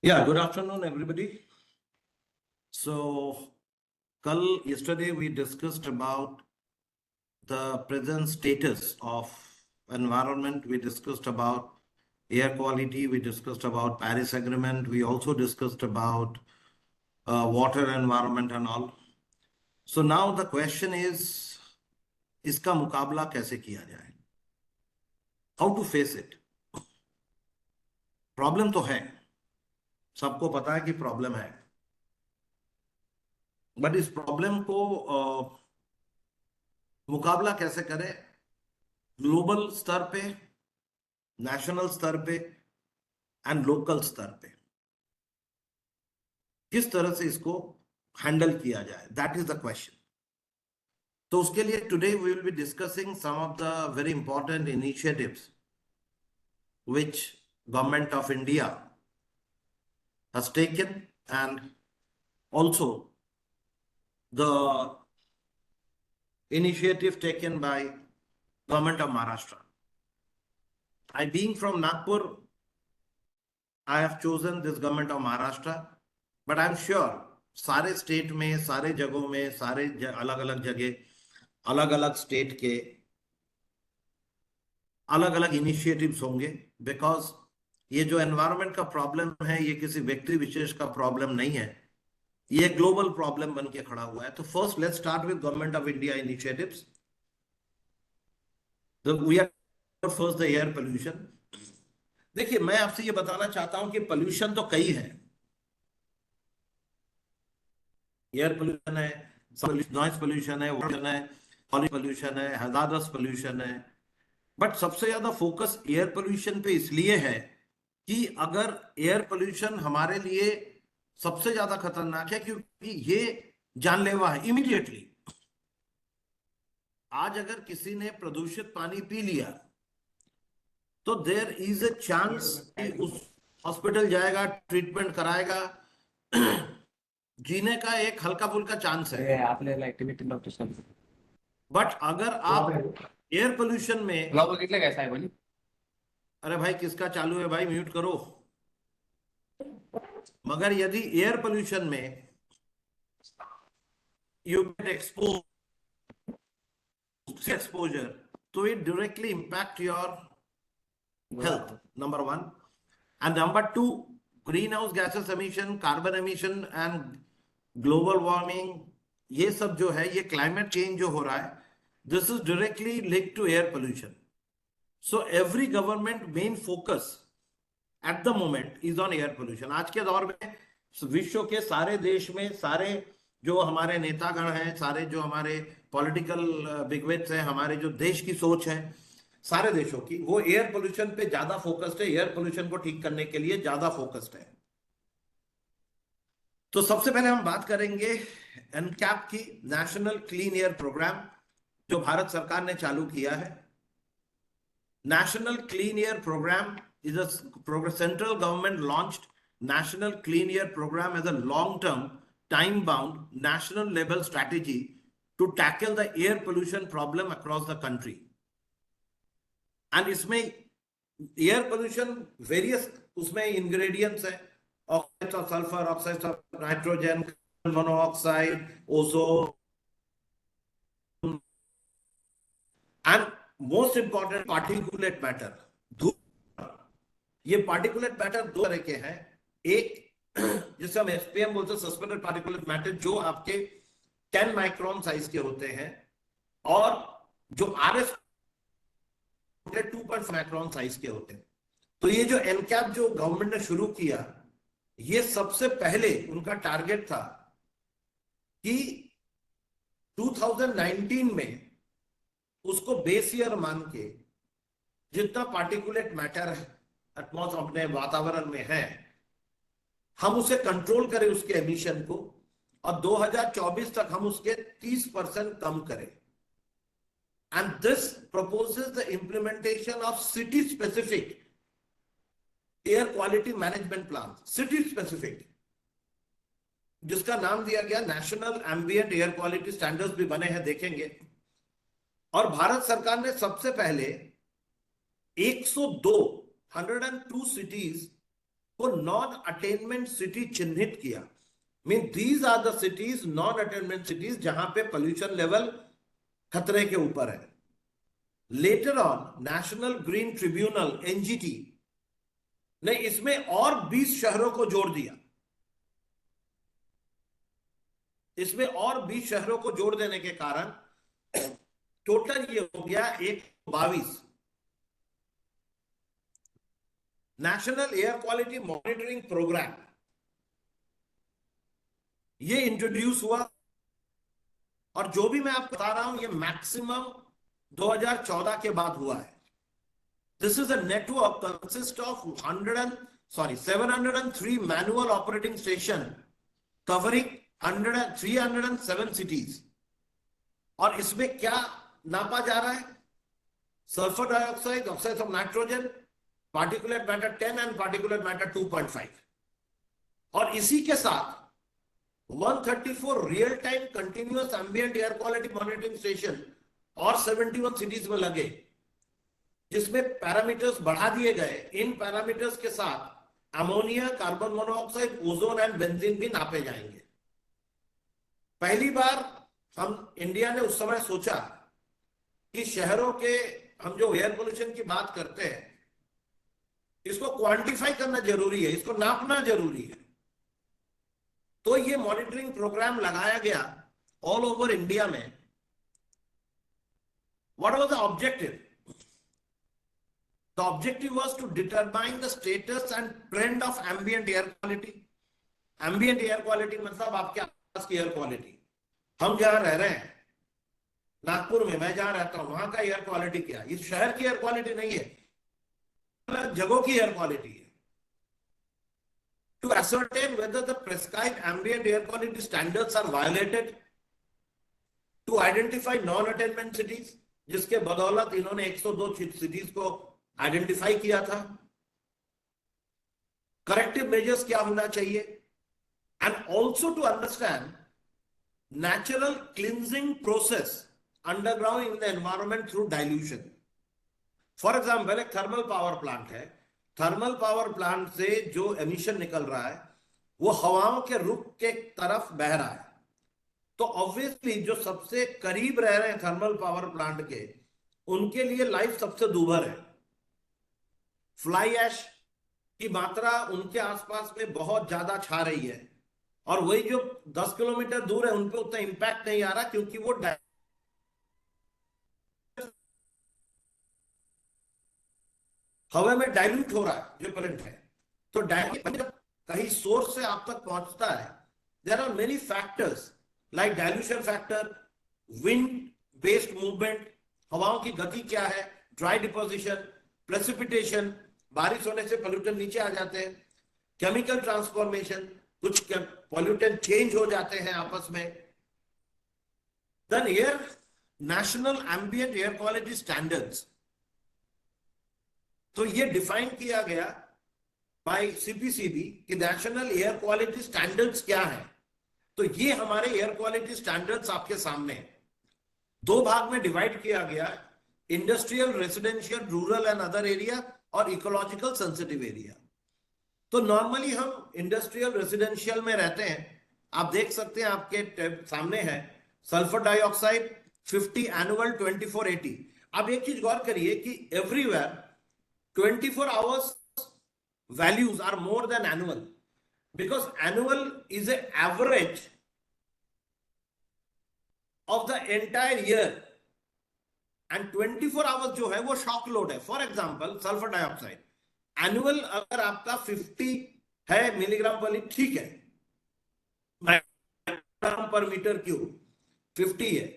Yeah, good afternoon, everybody. So, yesterday we discussed about the present status of environment. We discussed about air quality. We discussed about Paris Agreement. We also discussed about water environment and all. So now the question is, इसका मुकाबला कैसे किया जाए? How to face it? Problem तो है, सबको पता है कि प्रॉब्लम है, बट इस प्रॉब्लम को मुकाबला कैसे करें? ग्लोबल स्तर पे, नेशनल स्तर पे एंड लोकल स्तर पे किस तरह से इसको हैंडल किया जाए, दैट इज द क्वेश्चन. तो उसके लिए today we will be discussing some of the very important initiatives which government of India has taken, and also the initiative taken by government of Maharashtra. I being from Nagpur, I have chosen this government of Maharashtra, but I'm sure सारे state में, सारे जगहों में, सारे अलग अलग जगह, अलग अलग स्टेट के अलग अलग इनिशिएटिव्स होंगे, बिकॉज ये जो एनवायरनमेंट का प्रॉब्लम है ये किसी व्यक्ति विशेष का प्रॉब्लम नहीं है, ये ग्लोबल प्रॉब्लम बन के खड़ा हुआ है. तो first let's start with government of India initiatives. We are first the air pollution. देखिए, मैं आपसे ये बताना चाहता हूं कि पोल्यूशन तो कई है. एयर पोल्यूशन है, नॉइज पोल्यूशन है, वाटर है, पोल्यूशन है, हैजार्डस पोल्यूशन है. बट सबसे ज्यादा फोकस एयर पोल्यूशन पे इसलिए है कि अगर एयर पोल्यूशन हमारे लिए सबसे ज्यादा खतरनाक है क्योंकि ये जानलेवा है इमीडिएटली. आज अगर किसी ने प्रदूषित पानी पी लिया तो देयर इज ए चांस कि उस हॉस्पिटल जाएगा, ट्रीटमेंट कराएगा, जीने का एक हल्का फुल्का चांस है. बट अगर आप एयर पोल्यूशन में, कैसा है बोली? अरे भाई किसका चालू है भाई, म्यूट करो. मगर यदि एयर पोल्यूशन में यू गेट exposure, तो it directly impact your health, number one. And number two, greenhouse gases emission, carbon emission and global warming, ये सब जो है, ये climate change जो हो रहा है, this is directly linked to air pollution. So every government main focus at the moment is on air pollution. आज के दौर में विश्व के सारे देश में, सारे जो हमारे नेतागण हैं, सारे जो हमारे पॉलिटिकल बिगविट्स हैं, हमारे जो देश की सोच है सारे देशों की, वो एयर पोल्यूशन पे ज्यादा फोकस्ड है, एयर पोल्यूशन को ठीक करने के लिए ज्यादा फोकस्ड है. तो सबसे पहले हम बात करेंगे एनकैप की, नेशनल क्लीन एयर प्रोग्राम, जो भारत सरकार ने चालू किया है. National clean air programme is a central government launched National Clean Air Program as a long-term, time-bound, national level strategy to tackle the air pollution problem across the country. And इसमें air pollution various उसमें ingredients है, oxides of sulfur, oxides of nitrogen, carbon monoxide, ozone, and most important particulate matter. ये particulate matter दो तरह के हैं. एक जिसे हम एसपीएम बोलते हैं, सस्पेंडेड पार्टिकुलेट मैटर, जो आपके 10 माइक्रोन साइज के होते हैं, और जो आरएस 2.5 माइक्रोन साइज के होते हैं. तो ये जो एनकैप जो गवर्नमेंट ने शुरू किया, ये सबसे पहले उनका टारगेट था कि 2019 में उसको बेस ईयर मान के जितना पार्टिकुलेट मैटर है एटमॉस्फेयर अपने वातावरण में है, हम उसे कंट्रोल करें उसके एमिशन को, और 2024 तक हम उसके 30% कम करें. And this proposes the implementation of city specific air quality management plan, city specific, जिसका नाम दिया गया national ambient air quality standards, भी बने हैं, देखेंगे. और भारत सरकार ने सबसे पहले 102 cities को नॉन अटेनमेंट सिटी चिन्हित किया। Mean these are the cities, non attainment cities, जहां पे पोल्यूशन लेवल खतरे के ऊपर है। Later on national green tribunal NGT ने इसमें और 20 शहरों को जोड़ दिया। इसमें और 20 शहरों को जोड़ देने के कारण टोटल ये हो गया 122। National air quality monitoring programme ये इंट्रोड्यूस हुआ, और जो भी मैं आपको बता रहा हूं ये मैक्सिमम 2014 के बाद हुआ है। This is a network consist of 703 manual operating station covering 307 cities. और इसमें क्या नापा जा रहा है? Sulphur dioxide, oxide of nitrogen, particulate matter 10 and particulate matter 2.5। और इसी के साथ 134 real time continuous ambient air quality monitoring station और 71 सिटीज में लगे, जिसमें पैरामीटर्स बढ़ा दिए गए। इन पैरामीटर्स के साथ ammonia, carbon monoxide, ozone and benzene भी नापे जाएंगे। पहली बार हम इंडिया ने उस समय सोचा कि शहरों के हम जो एयर पोल्यूशन की बात करते हैं, इसको क्वांटिफाई करना जरूरी है, इसको नापना जरूरी है। तो ये मॉनिटरिंग प्रोग्राम लगाया गया ऑल ओवर इंडिया में। What was the objective? The objective was to determine the status and trend of ambient air quality. Ambient air quality मतलब आपके आसपास की एयर क्वालिटी। हम जहां रह रहे हैं नागपुर में, मैं जहां रहता हूं, वहां का एयर क्वालिटी क्या है? इस शहर की एयर क्वालिटी नहीं है, अलग जगहों की एयर क्वालिटी है। To ascertain whether the prescribed ambient air quality standards are violated, to identify non-attainment cities, जिसके बदौलत इन्होंने 102 सिटीज को आइडेंटिफाई किया था। करेक्टिव मेजर्स क्या होना चाहिए, and also to understand natural cleansing process underground in the environment through dilution. For example, एक थर्मल पावर प्लांट है। थर्मल पावर प्लांट से जो एमिशन निकल रहा है वो हवाओं के रुख के तरफ बह रहा है। तो ऑब्वियसली जो सबसे करीब रह रहे हैं थर्मल पावर प्लांट के, उनके लिए लाइफ सबसे दूभर है। फ्लाई ऐश की मात्रा उनके आसपास में बहुत ज्यादा छा रही है, और वही जो 10 किलोमीटर दूर है उन पे उतना इंपैक्ट नहीं आ रहा, क्योंकि वो हवा में डाइल्यूट हो रहा है जो करंट है। तो डाइल्यूट कहीं सोर्स से आप तक पहुंचता है, there are many factors like dilution factor, wind based movement, हवाओं की गति क्या है, ड्राई डिपोजिशन, प्रेसिपिटेशन, बारिश होने से पोल्यूटेंट नीचे आ जाते हैं, केमिकल ट्रांसफॉर्मेशन, कुछ पोल्यूटेंट चेंज हो जाते हैं आपस में। Then air national ambient air quality standards, तो ये डिफाइन किया गया बाय सीपीसीबी कि नेशनल एयर क्वालिटी स्टैंडर्ड्स क्या है। तो ये हमारे एयर क्वालिटी स्टैंडर्ड्स आपके सामने दो भाग में डिवाइड किया गया, industrial, residential, rural and other area, और इकोलॉजिकल सेंसिटिव एरिया। तो नॉर्मली हम इंडस्ट्रियल रेसिडेंशियल में रहते हैं। आप देख सकते हैं आपके सामने है सल्फर डाइऑक्साइड 50 एनुअल 2480। अब एक चीज गौर करिए कि everywhere 24 hours values are more than annual, because annual is an average of the entire year, and 24 hours जो है वो शॉक लोड है। For example sulphur dioxide annual अगर आपका 50 है मिलीग्राम पर लीटर, ठीक है, माइक्रोग्राम पर मीटर क्यूब 50 है,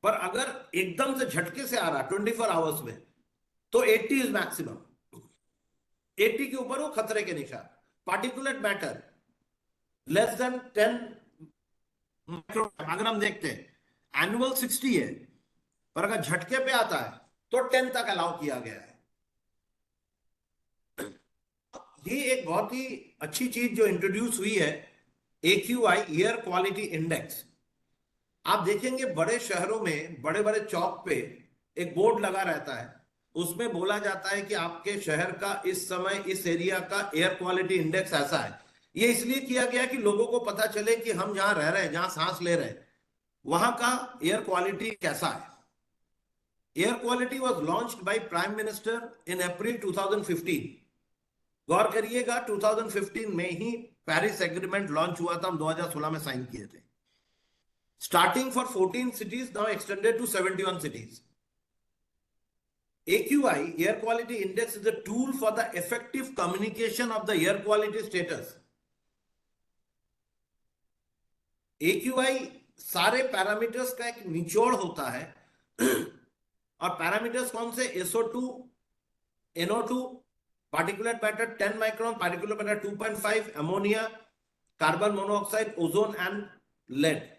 पर अगर एकदम से झटके से आ रहा 24 आवर्स में, तो 80 इज मैक्सिमम। 80 के ऊपर वो खतरे के निशान। Particulate matter less than 10 microgram अगर हम देखते हैं एनुअल 60 है, पर अगर झटके पे आता है तो 10 तक अलाउ किया गया है। ये एक बहुत ही अच्छी चीज जो इंट्रोड्यूस हुई है, AQI एयर क्वालिटी इंडेक्स। आप देखेंगे बड़े शहरों में बड़े बड़े चौक पे एक बोर्ड लगा रहता है, उसमें बोला जाता है कि आपके शहर का इस समय इस एरिया का एयर क्वालिटी इंडेक्स ऐसा है। ये इसलिए किया गया कि लोगों को पता चले कि हम जहां रह रहे हैं, जहां सांस ले रहे हैं, वहां का एयर क्वालिटी कैसा है। Air quality was launched by prime minister in April 2015। गौर करिएगा 2015 में ही पेरिस एग्रीमेंट लॉन्च हुआ था, हम 2016 में साइन किए थे। Starting for 14 cities, now extended to 71 cities. AQI, Air Quality Index, is a tool for the effective communication of the air quality status. AQI सारे पैरामीटर्स का एक निचोड़ होता है। और पैरामीटर्स कौन से? SO2, NO2, particulate matter 10 micron, particulate matter 2.5, ammonia, carbon monoxide, ozone and lead.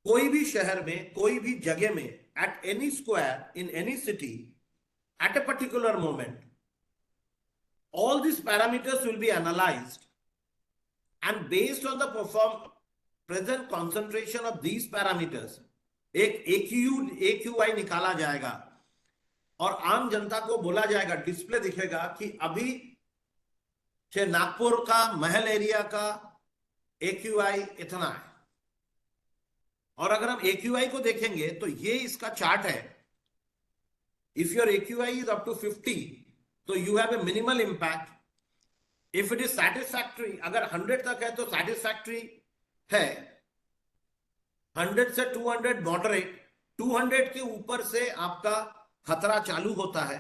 कोई भी शहर में, कोई भी जगह में, at any square in any city at a particular moment, all these parameters will be analyzed, and based on the present concentration of these parameters एक AQI निकाला जाएगा और आम जनता को बोला जाएगा, डिस्प्ले दिखेगा कि अभी नागपुर का महल एरिया का AQI इतना है। और अगर हम AQI को देखेंगे तो ये इसका चार्ट है। If your AQI is up to 50 तो you have a minimal impact. If it is satisfactory, अगर 100 तक है तो सैटिस्फैक्ट्री है, 100 से 200 मॉडरेट, 200 के ऊपर से आपका खतरा चालू होता है,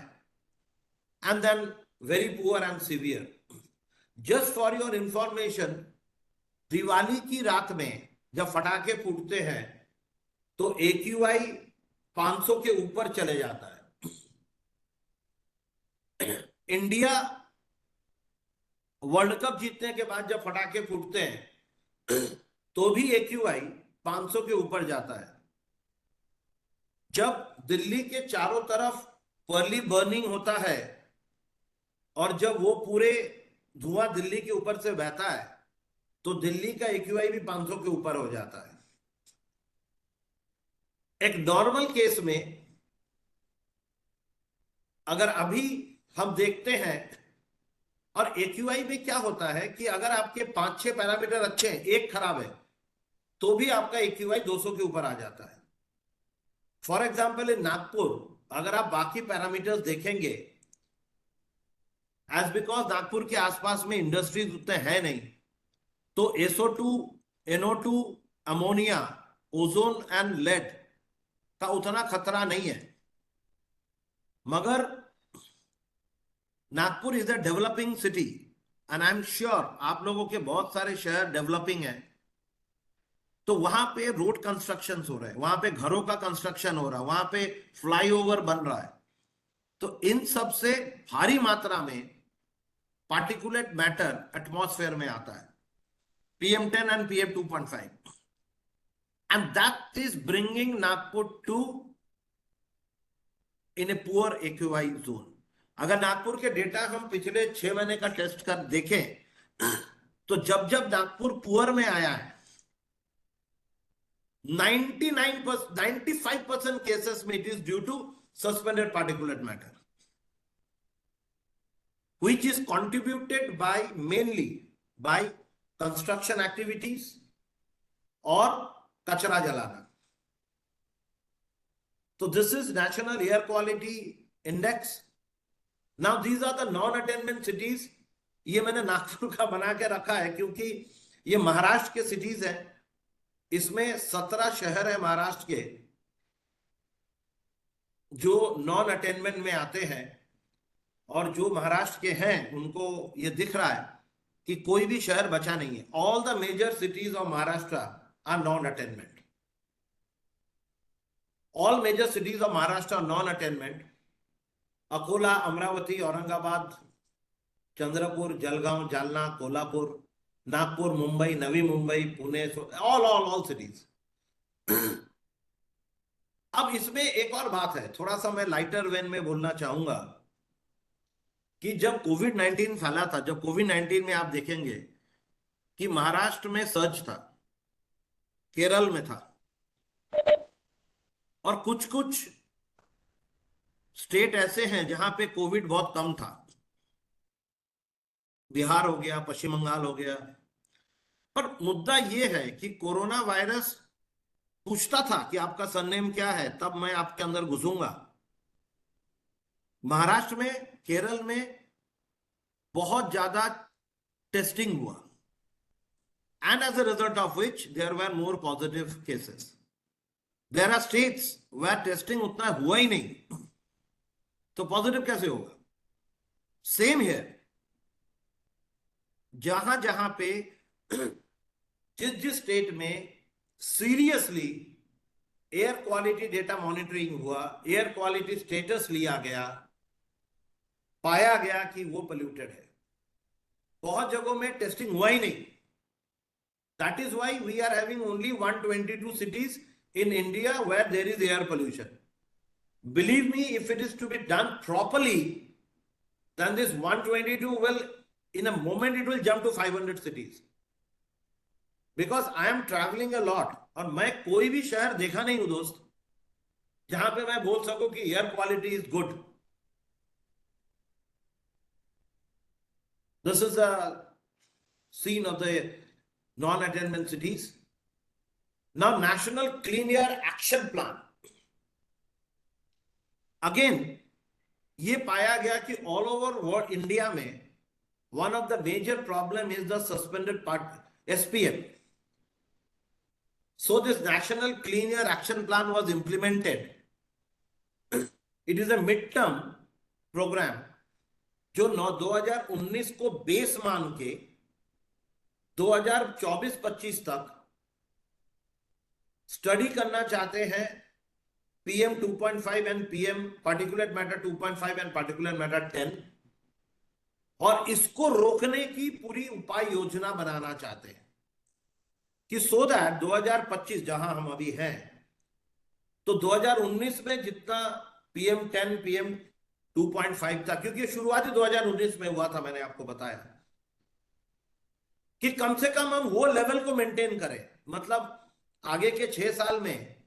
and then very poor and severe. Just for your information, Diwali की रात में जब फटाके फूटते हैं तो AQI 500 के ऊपर चले जाता है। इंडिया वर्ल्ड कप जीतने के बाद जब फटाके फूटते हैं तो भी AQI 500 के ऊपर जाता है। जब दिल्ली के चारों तरफ पर्ली बर्निंग होता है और जब वो पूरे धुआं दिल्ली के ऊपर से बहता है तो दिल्ली का AQI भी 500 के ऊपर हो जाता है। एक नॉर्मल केस में अगर अभी हम देखते हैं, और AQI में क्या होता है कि अगर आपके 5-6 पैरामीटर अच्छे हैं, एक खराब है, तो भी आपका AQI 200 के ऊपर आ जाता है। फॉर एग्जाम्पल इन नागपुर, अगर आप बाकी पैरामीटर्स देखेंगे, एज बिकॉज नागपुर के आसपास में इंडस्ट्रीज उतने हैं नहीं, तो SO2, NO2, ammonia, ozone and lead का उतना खतरा नहीं है। मगर Nagpur is a developing city, and I am sure आप लोगों के बहुत सारे शहर डेवलपिंग हैं, तो वहां पे रोड कंस्ट्रक्शन हो रहे हैं, वहां पे घरों का कंस्ट्रक्शन हो रहा है, वहां पे फ्लाईओवर बन रहा है। तो इन सब से भारी मात्रा में पार्टिकुलेट मैटर एटमॉस्फेयर में आता है, PM10 and PM2.5, and that is bringing Nagpur to in a poor AQI zone. अगर नागपुर के डेटा हम पिछले 6 महीने का टेस्ट कर देखें तो जब जब नागपुर पुअर में आया है, 95% केसेस में it is due to suspended particulate matter, which is contributed by mainly by construction activities और कचरा जलाना। तो this is national air quality index. Now these are the non attainment cities. ये मैंने नागपुर का बना के रखा है क्योंकि ये महाराष्ट्र के सिटीज है। इसमें 17 शहर है महाराष्ट्र के जो नॉन अटेनमेंट में आते हैं, और जो महाराष्ट्र के हैं उनको ये दिख रहा है कि कोई भी शहर बचा नहीं है। All the major cities of Maharashtra are non attainment. All major cities of Maharashtra are non attainment. Akola, Amravati, Aurangabad, Chandrapur, Jalgaon, Jalna, Kolhapur, Nagpur, Mumbai, Navi Mumbai, Pune, all cities. अब इसमें एक और बात है, थोड़ा सा मैं लाइटर वेन में बोलना चाहूंगा कि जब कोविड-19 फैला था, जब कोविड-19 में आप देखेंगे कि महाराष्ट्र में सर्ज था, केरल में था, और कुछ कुछ स्टेट ऐसे हैं जहां पे कोविड बहुत कम था। बिहार हो गया, पश्चिम बंगाल हो गया। पर मुद्दा यह है कि कोरोना वायरस पूछता था कि आपका सरनेम क्या है, तब मैं आपके अंदर घुसूंगा। महाराष्ट्र में, केरल में बहुत ज्यादा टेस्टिंग हुआ, and as a result of which there were more positive cases. There are states where testing उतना हुआ ही नहीं, तो पॉजिटिव कैसे होगा? सेम हियर, जहां जहां पे जिस जिस स्टेट में seriously air quality data monitoring हुआ, एयर क्वालिटी स्टेटस लिया गया, पाया गया कि वो पोल्यूटेड है, बहुत जगहों में टेस्टिंग हुआ ही नहीं। That is why we are having only 122 cities in India where there is air pollution. Believe me, if it is to be done properly, then this 122 will, in a moment, it will jump to 500 cities. Because I am traveling a lot, और मैं कोई भी शहर देखा नहीं हूं दोस्त जहां पे मैं बोल सकूं कि air quality is good. This is a scene of the non-attainment cities. Now, National Clean Air Action Plan. Again, ये पाया गया कि all over world इंडिया में one of the major problem is the suspended part SPM. So this National Clean Air Action Plan was implemented. It is a mid-term program जो 2019 को base मान के 2024-25 तक स्टडी करना चाहते हैं PM 2.5 and PM particulate matter 2.5 and particulate matter 10, और इसको रोकने की पूरी उपाय योजना बनाना चाहते हैं कि सो दैट 2025 जहां हम अभी हैं, तो 2019 में जितना PM 10 PM 2.5 था, क्योंकि शुरुआती 2019 में हुआ था, मैंने आपको बताया कि कम से कम हम वो लेवल को मेंटेन करें। मतलब आगे के 6 साल में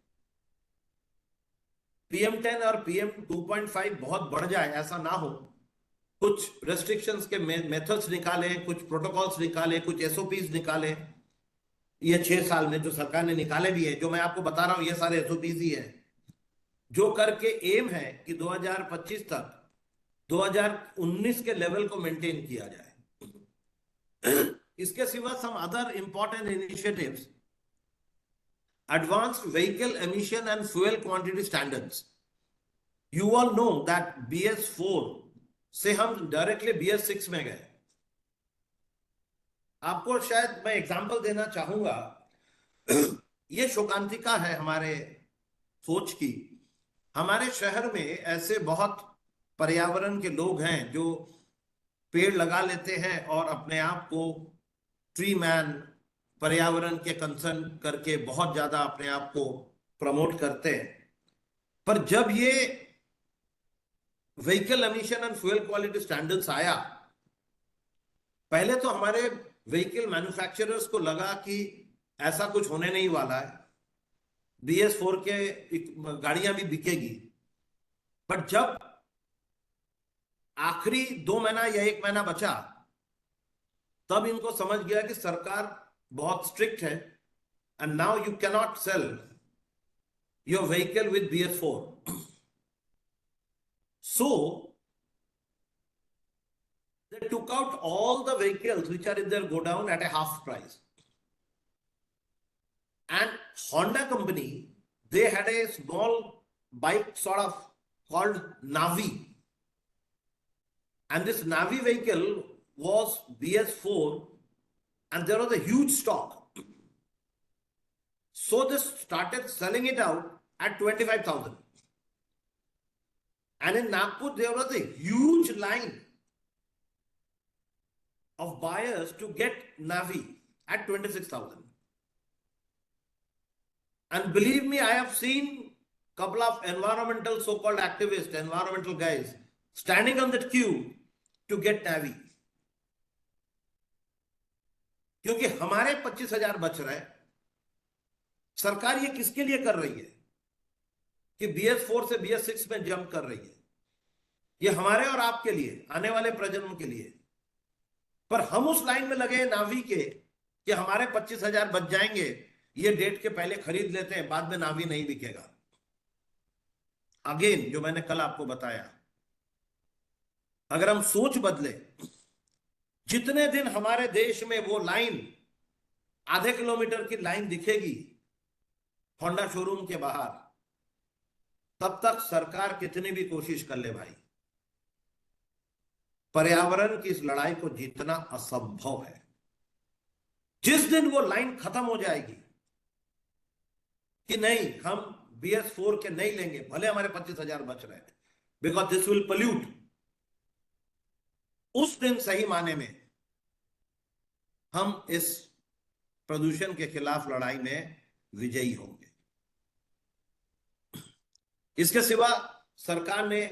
PM 10 और PM 2.5 बहुत बढ़ जाए, ऐसा ना हो। कुछ रेस्ट्रिक्शंस के मेथड्स निकाले, कुछ प्रोटोकॉल्स निकाले, कुछ SOPs निकाले। ये 6 साल में जो सरकार ने निकाले भी है, जो मैं आपको बता रहा हूं, ये सारे SOPs ही है, जो करके एम है कि 2025 तक 2019 के लेवल को मेंटेन किया जाए। इसके सिवा some other important initiatives, advanced vehicle emission and fuel quantity standards. You all know that BS4 से हम डायरेक्टली BS6 में गए। आपको शायद मैं एग्जांपल देना चाहूंगा, ये शोकांतिका है हमारे सोच की। हमारे शहर में ऐसे बहुत पर्यावरण के लोग हैं जो पेड़ लगा लेते हैं और अपने आप को ट्री मैन, पर्यावरण के कंसर्न करके बहुत ज्यादा अपने आप को प्रमोट करते हैं। पर जब ये vehicle emission and fuel quality standards आया, पहले तो हमारे व्हीकल मैन्युफैक्चरर्स को लगा कि ऐसा कुछ होने नहीं वाला है, BS4 के गाड़ियां भी बिकेगी। बट जब आखिरी 2 महीना या 1 महीना बचा, तब इनको समझ गया कि सरकार बहुत स्ट्रिक्ट है, and now you cannot sell your vehicle with BS4। So they took out all the vehicles which are in their godown at a half price. And Honda company, they had a small bike sort of called Navi, and this Navi vehicle was BS4, and there was a huge stock. So they started selling it out at 25,000. And in Nagpur, there was a huge line of buyers to get Navi at 26,000. And believe me, I have seen a couple of environmental so-called activists, environmental guys, standing on that queue to get Navi. क्योंकि हमारे 25,000 बच रहे हैं। सरकार ये किसके लिए कर रही है कि BS4 से BS6 में जंप कर रही है? ये हमारे और आपके लिए, आने वाले प्रजन्म के लिए। पर हम उस लाइन में लगे नावी के कि हमारे 25,000 बच जाएंगे, ये डेट के पहले खरीद लेते हैं, बाद में नावी नहीं बिकेगा। अगेन जो मैंने कल आपको बताया, अगर हम सोच बदले, जितने दिन हमारे देश में वो लाइन, आधे किलोमीटर की लाइन दिखेगी होंडा शोरूम के बाहर, तब तक सरकार कितनी भी कोशिश कर ले भाई, पर्यावरण की इस लड़ाई को जीतना असंभव है। जिस दिन वो लाइन खत्म हो जाएगी कि नहीं हम BS4 के नहीं लेंगे, भले हमारे 25,000 बच रहे हैं, बिकॉज दिस विल पोल्यूट, उस दिन सही माने में हम इस प्रदूषण के खिलाफ लड़ाई में विजयी होंगे। इसके सिवा सरकार ने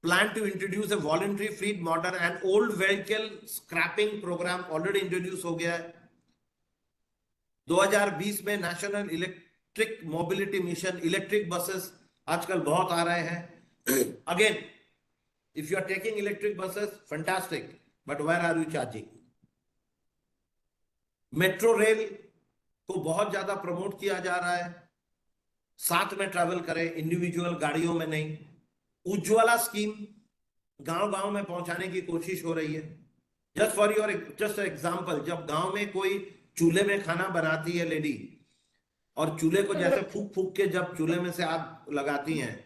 plan to introduce a voluntary fleet modern and old vehicle scrapping program already introduce हो गया है। 2020 में national electric mobility mission, electric buses आजकल बहुत आ रहे हैं। Again if you are taking electric buses fantastic, but where are you charging? Metro rail को बहुत ज्यादा प्रमोट किया जा रहा है, साथ में ट्रैवल करें, इंडिविजुअल गाड़ियों में नहीं। उज्ज्वला स्कीम गांव गांव में पहुंचाने की कोशिश हो रही है। जस्ट एग्जांपल, जब गांव में कोई चूल्हे में खाना बनाती है लेडी, और चूल्हे को जैसे फूक फूक के जब चूल्हे में से आग लगाती हैं,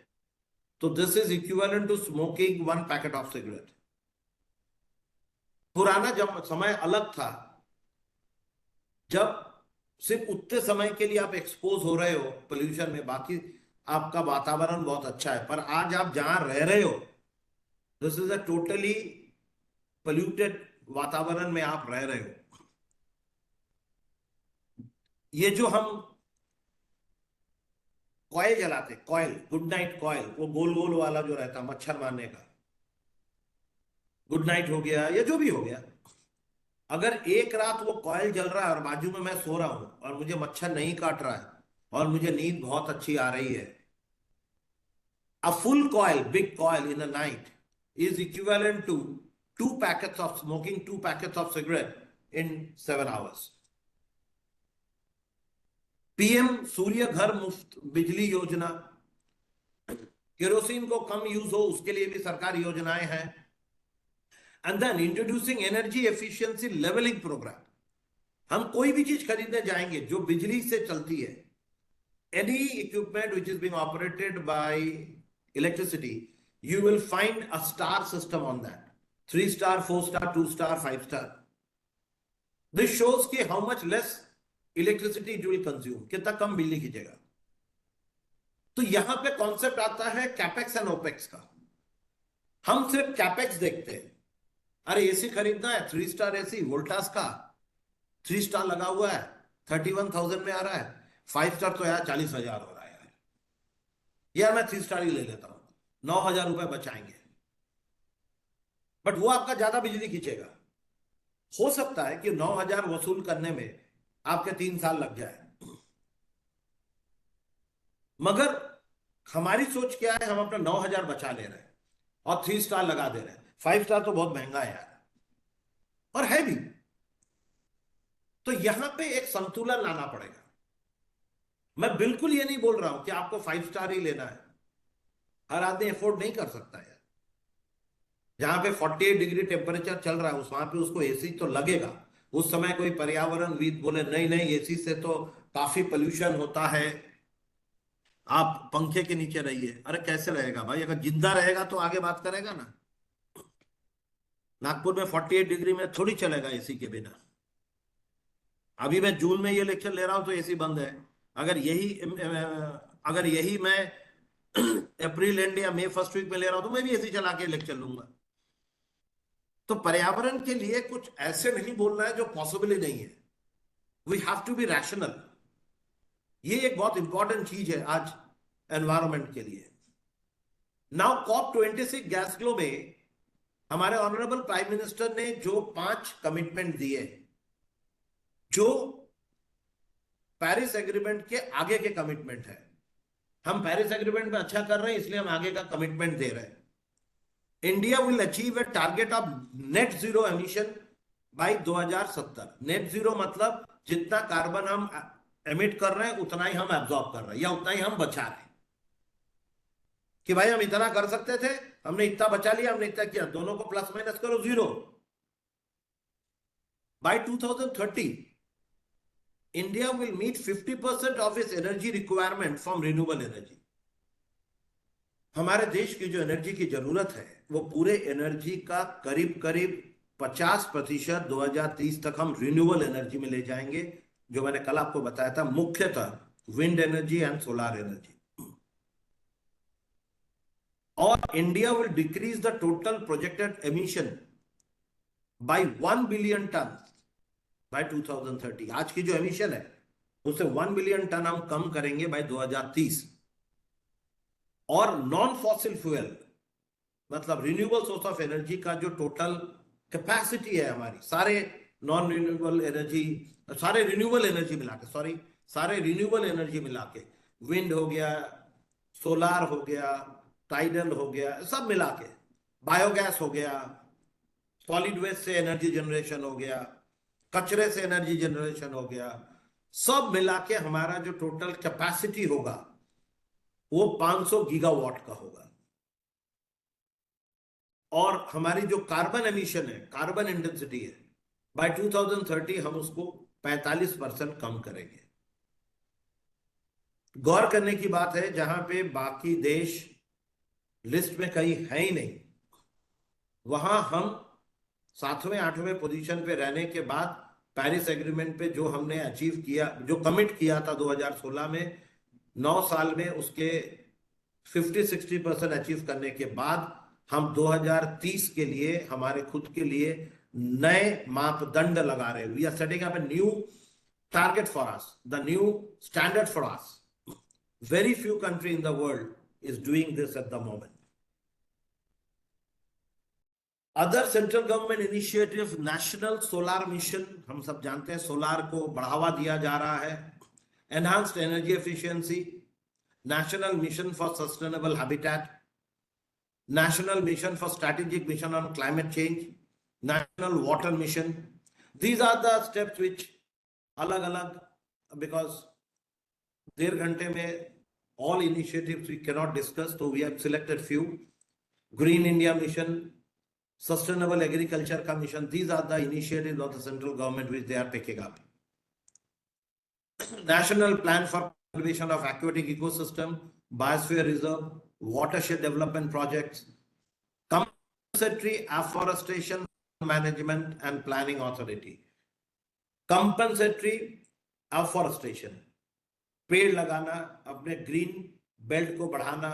तो this is equivalent to smoking 1 packet of cigarette. पुराना जब समय अलग था, जब सिर्फ उतने समय के लिए आप एक्सपोज हो रहे हो पोल्यूशन में, बाकी आपका वातावरण बहुत अच्छा है। पर आज आप जहां रह रहे हो, this is a totally polluted वातावरण में आप रह रहे हो। ये जो हम कॉयल जलाते, कॉयल, गुड नाइट कॉयल, वो गोल गोल वाला जो रहता मच्छर मारने का, गुड नाइट हो गया या जो भी हो गया, अगर एक रात वो कॉयल जल रहा है और बाजू में मैं सो रहा हूं और मुझे मच्छर नहीं काट रहा है और मुझे नींद बहुत अच्छी आ रही है, a full coil, big coil in a night is equivalent to 2 packets of smoking, 2 packets of cigarette in 7 hours. PM सूर्य घर मुफ्त बिजली योजना, केरोसिन को कम यूज हो उसके लिए भी सरकार योजनाएं हैं। And then introducing energy efficiency labelling programme. हम कोई भी चीज खरीदने जाएंगे जो बिजली से चलती है, any equipment which is being operated by electricity, you will find a star system on that, 3 star, 4 star, 2 star, 5 star. This shows कि how much less electricity it will consume, कितना कम बिजली खींचेगा। तो यहां पे कॉन्सेप्ट आता है कैपेक्स एंड ओपेक्स का। हम सिर्फ कैपेक्स देखते हैं, अरे एसी खरीदना है, 3 स्टार एसी वोल्टास का 3 स्टार लगा हुआ है, 31,000 में आ रहा है, 5 स्टार तो यार 40,000 हो रहा है यार मैं 3 स्टार ही ले लेता हूं, 9,000 रुपए बचाएंगे। बट वो आपका ज्यादा बिजली खींचेगा। हो सकता है कि 9,000 वसूल करने में आपके 3 साल लग जाए, मगर हमारी सोच क्या है, हम अपना 9,000 बचा ले रहे हैं और 3 स्टार लगा दे रहे हैं। 5 स्टार तो बहुत महंगा है यार, और है भी। तो यहां पे एक संतुलन लाना पड़ेगा। मैं बिल्कुल ये नहीं बोल रहा हूं कि आपको 5 स्टार ही लेना है, हर आदमी अफोर्ड नहीं कर सकता यार। जहां पे 48 डिग्री टेम्परेचर चल रहा है वहां पे उसको एसी तो लगेगा। उस समय कोई पर्यावरणविद बोले नहीं नहीं एसी से तो काफी पोल्यूशन होता है, आप पंखे के नीचे रहिए। अरे कैसे रहेगा भाई, अगर जिंदा रहेगा तो आगे बात करेगा ना। नागपुर में 48 डिग्री में थोड़ी चलेगा एसी के बिना। अभी मैं जून में ये लेक्चर ले रहा हूं तो एसी बंद है। अगर यही मैं अप्रैल एंड या मई फर्स्ट वीक में ले रहा हूं तो मैं भी एसी चला के लेक्चर लूंगा। तो पर्यावरण के लिए कुछ ऐसे नहीं बोलना है जो पॉसिबल ही नहीं है। We have to be rational. ये एक बहुत इंपॉर्टेंट चीज है आज एनवायरमेंट के लिए। नाउ COP26 ग्लासगो में हमारे ऑनरेबल प्राइम मिनिस्टर ने जो 5 कमिटमेंट दिए, जो पेरिस एग्रीमेंट के आगे के कमिटमेंट है। हम पेरिस एग्रीमेंट में अच्छा कर रहे हैं इसलिए हम आगे का कमिटमेंट दे रहे हैं। India will achieve a target of net zero emission by 2070। Net zero मतलब जितना कार्बन हम एमिट कर रहे हैं उतना ही हम एब्जॉर्ब कर रहे हैं या उतना ही हम बचा रहे हैं। कि भाई हम इतना कर सकते थे, हमने इतना बचा लिया, हमने इतना किया, दोनों को प्लस माइनस करो zero. By 2030 India will meet 50% of its energy requirement from renewable energy. हमारे देश की जो एनर्जी की जरूरत है वो पूरे एनर्जी का करीब करीब 50% 2030 तक हम रिन्यूएबल एनर्जी में ले जाएंगे, जो मैंने कल आपको बताया था, मुख्यतः wind energy and solar energy. और India will decrease the total projected emission by 1 billion tonne by 2030। आज की जो एमिशन है उसे 1 बिलियन टन हम कम करेंगे बाय 2030। और नॉन फॉसिल फ्यूल मतलब रिन्यूएबल सोर्स ऑफ एनर्जी का जो टोटल कैपेसिटी है हमारी, सारे नॉन रिन्यूएबल एनर्जी, सारे रिन्यूएबल एनर्जी मिला के, सॉरी, सारे रिन्यूएबल एनर्जी मिला के, विंड हो गया, सोलार हो गया, टाइडल हो गया, सब मिला के, बायोगैस हो गया, सॉलिड वेस्ट से एनर्जी जनरेशन हो गया, कचरे से एनर्जी जनरेशन हो गया, सब मिला के हमारा जो टोटल कैपेसिटी होगा वो 500 गीगावाट का होगा। और हमारी जो कार्बन एमिशन है, कार्बन इंटेंसिटी है, बाय 2030 हम उसको 45% कम करेंगे। गौर करने की बात है, जहां पे बाकी देश लिस्ट में कहीं है ही नहीं, वहां हम 7वें 8वें पोजीशन पे रहने के बाद पेरिस एग्रीमेंट पे जो हमने अचीव किया, जो कमिट किया था 2016 में, 9 साल में उसके 50-60% अचीव करने के बाद हम 2030 के लिए हमारे खुद के लिए नए मापदंड लगा रहे हैं। We are setting up a new target for us, the new standard for us. Very few country in the world is doing this at the moment. Other central government initiative, national solar mission, हम सब जानते हैं solar को बढ़ावा दिया जा रहा है। Enhanced energy efficiency, national mission for sustainable habitat, National Mission for Strategic Mission on Climate Change, National Water Mission. These are the steps which अलग-अलग, because 1.5 घंटे में all initiatives we cannot discuss, so we have selected few. Green India Mission, Sustainable Agriculture का mission, these are the initiatives of the central government which they are picking up. National Plan for Conservation of Aquatic Ecosystem, Biosphere Reserve, watershed development projects, compensatory afforestation management and planning authority. Compensatory afforestation, पेड़ लगाना, अपने green belt को बढ़ाना,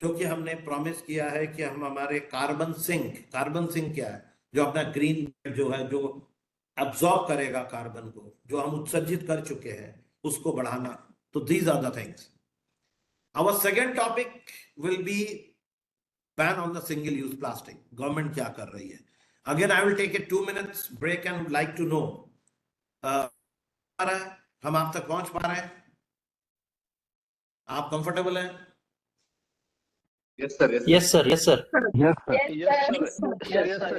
क्योंकि हमने promise किया है कि हम हमारे कार्बन सिंक क्या है, जो अपना ग्रीन बेल्ट जो है, जो अब्सॉर्ब करेगा कार्बन को, जो हम उत्सर्जित कर चुके हैं, उसको बढ़ाना। तो these are the things. Our second topic will be ban on the single-use plastic. Government क्या कर रही है? Again, I will take a 2 minutes break and would like to know. हम आप तक पहुंच पा रहे हैं? आप कंफर्टेबल हैं? Yes, sir. Yes, sir. Yes, sir. Yes,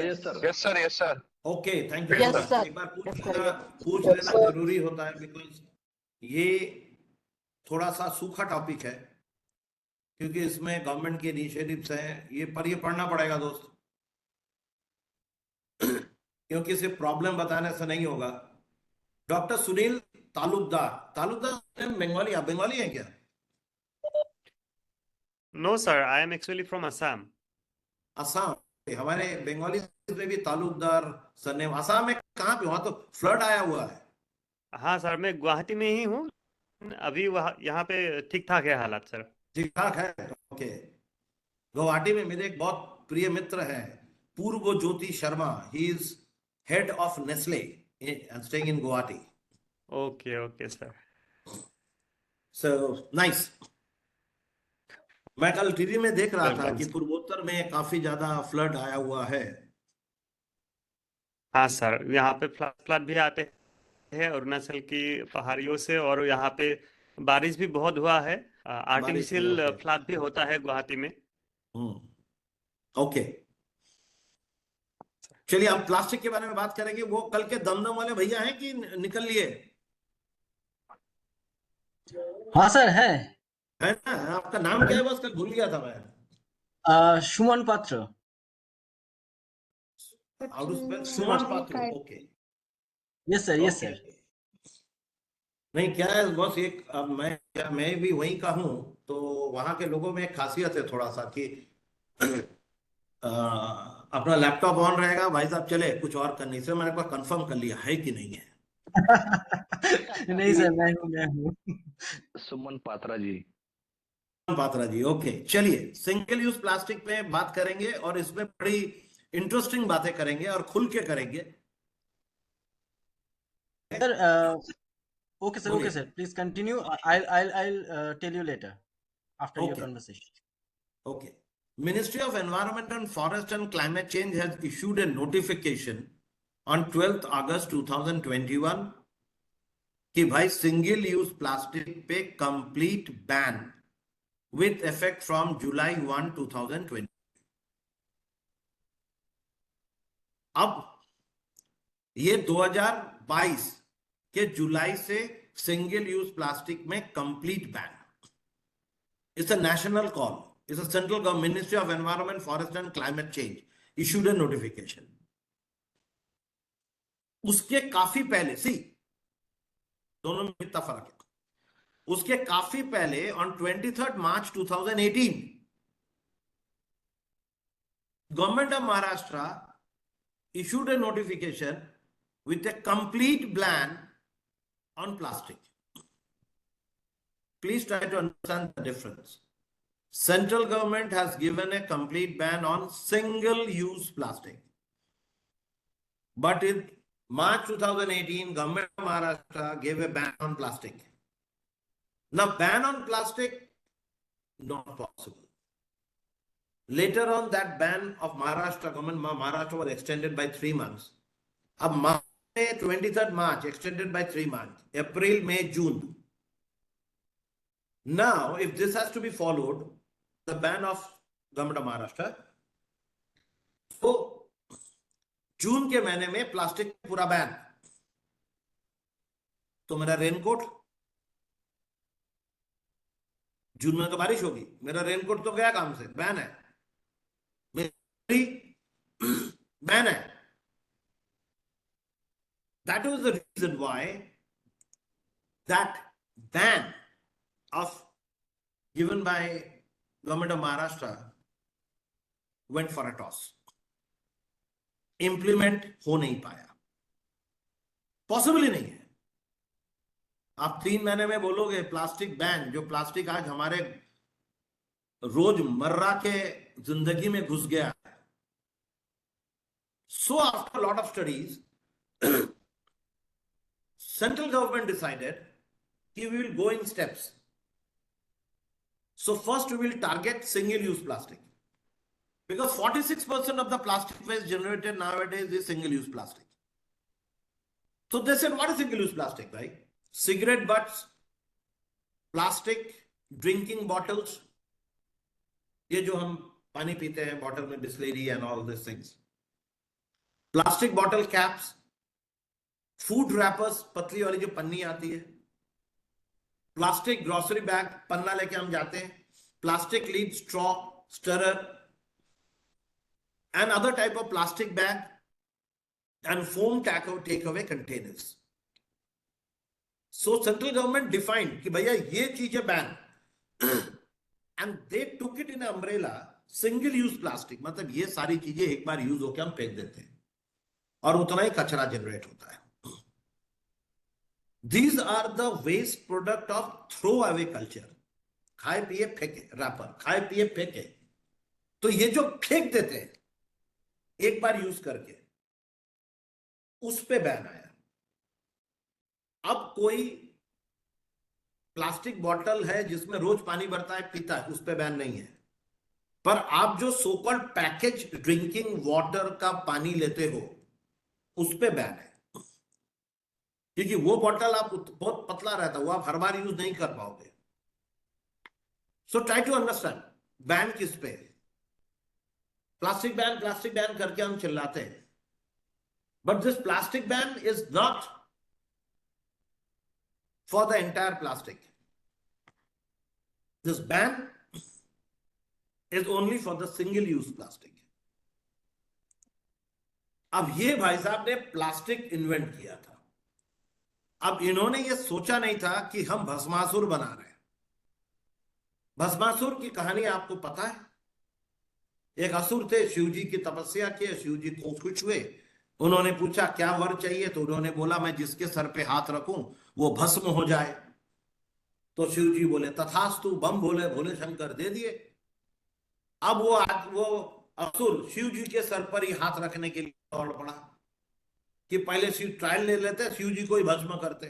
sir. Yes, sir. Yes, sir. Okay, thank you. Yes, sir. एक बार पूछ लेना जरूरी होता है, because ये थोड़ा सा सूखा टॉपिक है, क्योंकि इसमें गवर्नमेंट के इनिशिएटिव्स हैं, ये पढ़ना पड़ेगा दोस्त, क्योंकि सिर्फ प्रॉब्लम बताने से नहीं होगा। डॉक्टर सुनील तालुकदार बंगाली, आप बंगाली हैं क्या? No, sir. I am actually from Assam. Assam. हमारे बंगाली में भी तालुकदार सरनेम। असम में कहाँ पे? वहां तो फ्लड आया हुआ है। हाँ सर, मैं गुवाहाटी में ही हूँ अभी। वहाँ यहाँ पे ठीक ठाक है हालात सर। ठीक ठाक है, ओके। गुवाहाटी में मेरे एक बहुत प्रिय मित्र हैं, Purba Jyoti Sharma. He is head of Nestle and staying in Guwahati. Okay sir. So nice. मैं कल टीवी में देख रहा था कि Welcome. पूर्वोत्तर में काफी ज्यादा फ्लड आया हुआ है। हाँ सर, यहाँ पे फ्लड भी आते हैं अरुणाचल की पहाड़ियों से, और यहाँ पे बारिश भी बहुत हुआ है। Artificial okay. फ्लड भी होता है गुवाहाटी में। ओके, चलिए अब प्लास्टिक के बारे में बात करेंगे। वो कल के दमदम वाले भैया हैं कि निकल लिए? हाँ सर है। है ना? आपका नाम क्या है? बस कल भूल गया था मैं। सुमन पात्र। How to spell? Suman Patra. Okay yes sir, yes okay. Sir. नहीं, क्या है बस एक, अब मैं भी वहीं का हूँ, तो वहां के लोगों में एक खासियत है थोड़ा सा कि अपना लैपटॉप ऑन रहेगा, भाई साहब चले कुछ और करने से, मैंने एक बार कंफर्म कर लिया है कि नहीं है। नहीं सर, मैं हूँ। सुमन पात्रा जी। पात्रा जी, ओके। चलिए सिंगल यूज प्लास्टिक पे बात करेंगे और इसमें बड़ी इंटरेस्टिंग बातें करेंगे और खुल के करेंगे। सर ओके सर, बोलिए। Okay sir, please continue. I'll tell you later after your Okay. conversation. Okay. Ministry of Environment and Forest and Climate Change has issued a notification on 12th August 2021 कि भाई single use plastic पे complete ban with effect from जुलाई 1, 2020। अब ये 2022 के जुलाई से single use plastic में complete ban. It's a national call. It's a central government, Ministry of Environment, Forest and Climate Change issued a notification. उसके काफी पहले दोनों में इतना फर्क है। उसके काफी पहले on 23rd March 2018 Government of Maharashtra issued a notification with a complete ban on plastic. Please try to understand the difference. Central government has given a complete ban on single-use plastic. But in March 2018, Government of Maharashtra gave a ban on plastic. Now, ban on plastic, not possible. Later on, that ban of Maharashtra, Government of Maharashtra was extended by 3 months. Ab March, 23rd March, extended by 3 months. April, May, June. Now, if this has to be followed, the ban of Government of Maharashtra, so जून के महीने में plastic पूरा ban, तो मेरा raincoat, जून में तो बारिश होगी, मेरा रेनकोट तो गया काम से, बैन है, मेरी बैन है। That was the reason why that ban of given by Government of Maharashtra went for a toss. Implement हो नहीं पाया, पॉसिबल ही नहीं है। आप 3 महीने में बोलोगे प्लास्टिक बैन, जो प्लास्टिक आज हमारे रोजमर्रा के जिंदगी में घुस गया है। So after lot of studies central government decided कि we will go in steps. So first we will target single use plastic, because 46% of the plastic waste generated nowadays is single-use plastic. So they said, what is single-use plastic, right? Cigarette butts, plastic drinking bottles, ये जो हम पानी पीते हैं bottle में, Bisleri and all these things. Plastic bottle caps, food wrappers, पतली वाली जो पन्नी आती है, plastic grocery bag, पन्ना लेके हम जाते हैं, plastic lid, straw, stirrer, and other type of plastic bag and foam takeaway containers. So central government defined कि भैया ये चीजें ban, and they took it in umbrella single use plastic, मतलब ये सारी चीजें एक बार यूज होकर हम फेंक देते हैं और उतना ही कचरा जनरेट होता है। These are the waste product of throw away culture. खाए पिए फेंके, रैपर खाए पिए फेंके, तो ये जो फेंक देते हैं एक बार यूज करके, उस पे बैन आया। अब कोई प्लास्टिक बॉटल है जिसमें रोज पानी भरता है, पीता है, उस पे बैन नहीं है। पर आप जो सोकॉल्ड पैकेज ड्रिंकिंग वाटर का पानी लेते हो, उस पे बैन है, क्योंकि वो बॉटल आप बहुत पतला रहता है, वो आप हर बार यूज नहीं कर पाओगे। So try to understand ban किस पे है। प्लास्टिक बैन करके हम चिल्लाते हैं, but this plastic ban is not for the entire plastic. This ban is only for the single use plastic. अब ये भाई साहब ने प्लास्टिक इन्वेंट किया था. अब इन्होंने ये सोचा नहीं था कि हम भस्मासुर बना रहे हैं. भस्मासुर की कहानी आपको पता है. एक असुर थे, शिव जी की तपस्या किए, शिव जी को खुश हुए. उन्होंने पूछा क्या वर चाहिए, तो उन्होंने बोला मैं जिसके सर पे हाथ रखूं वो भस्म हो जाए. तो शिव जी बोले तथास्तु, बम भोले भोले शंकर दे दिए. अब वो असुर शिव जी के सर पर ही हाथ रखने के लिए दौड़ पड़ा कि पहले शिव ट्रायल ले लेते, शिव जी को ही भस्म करते.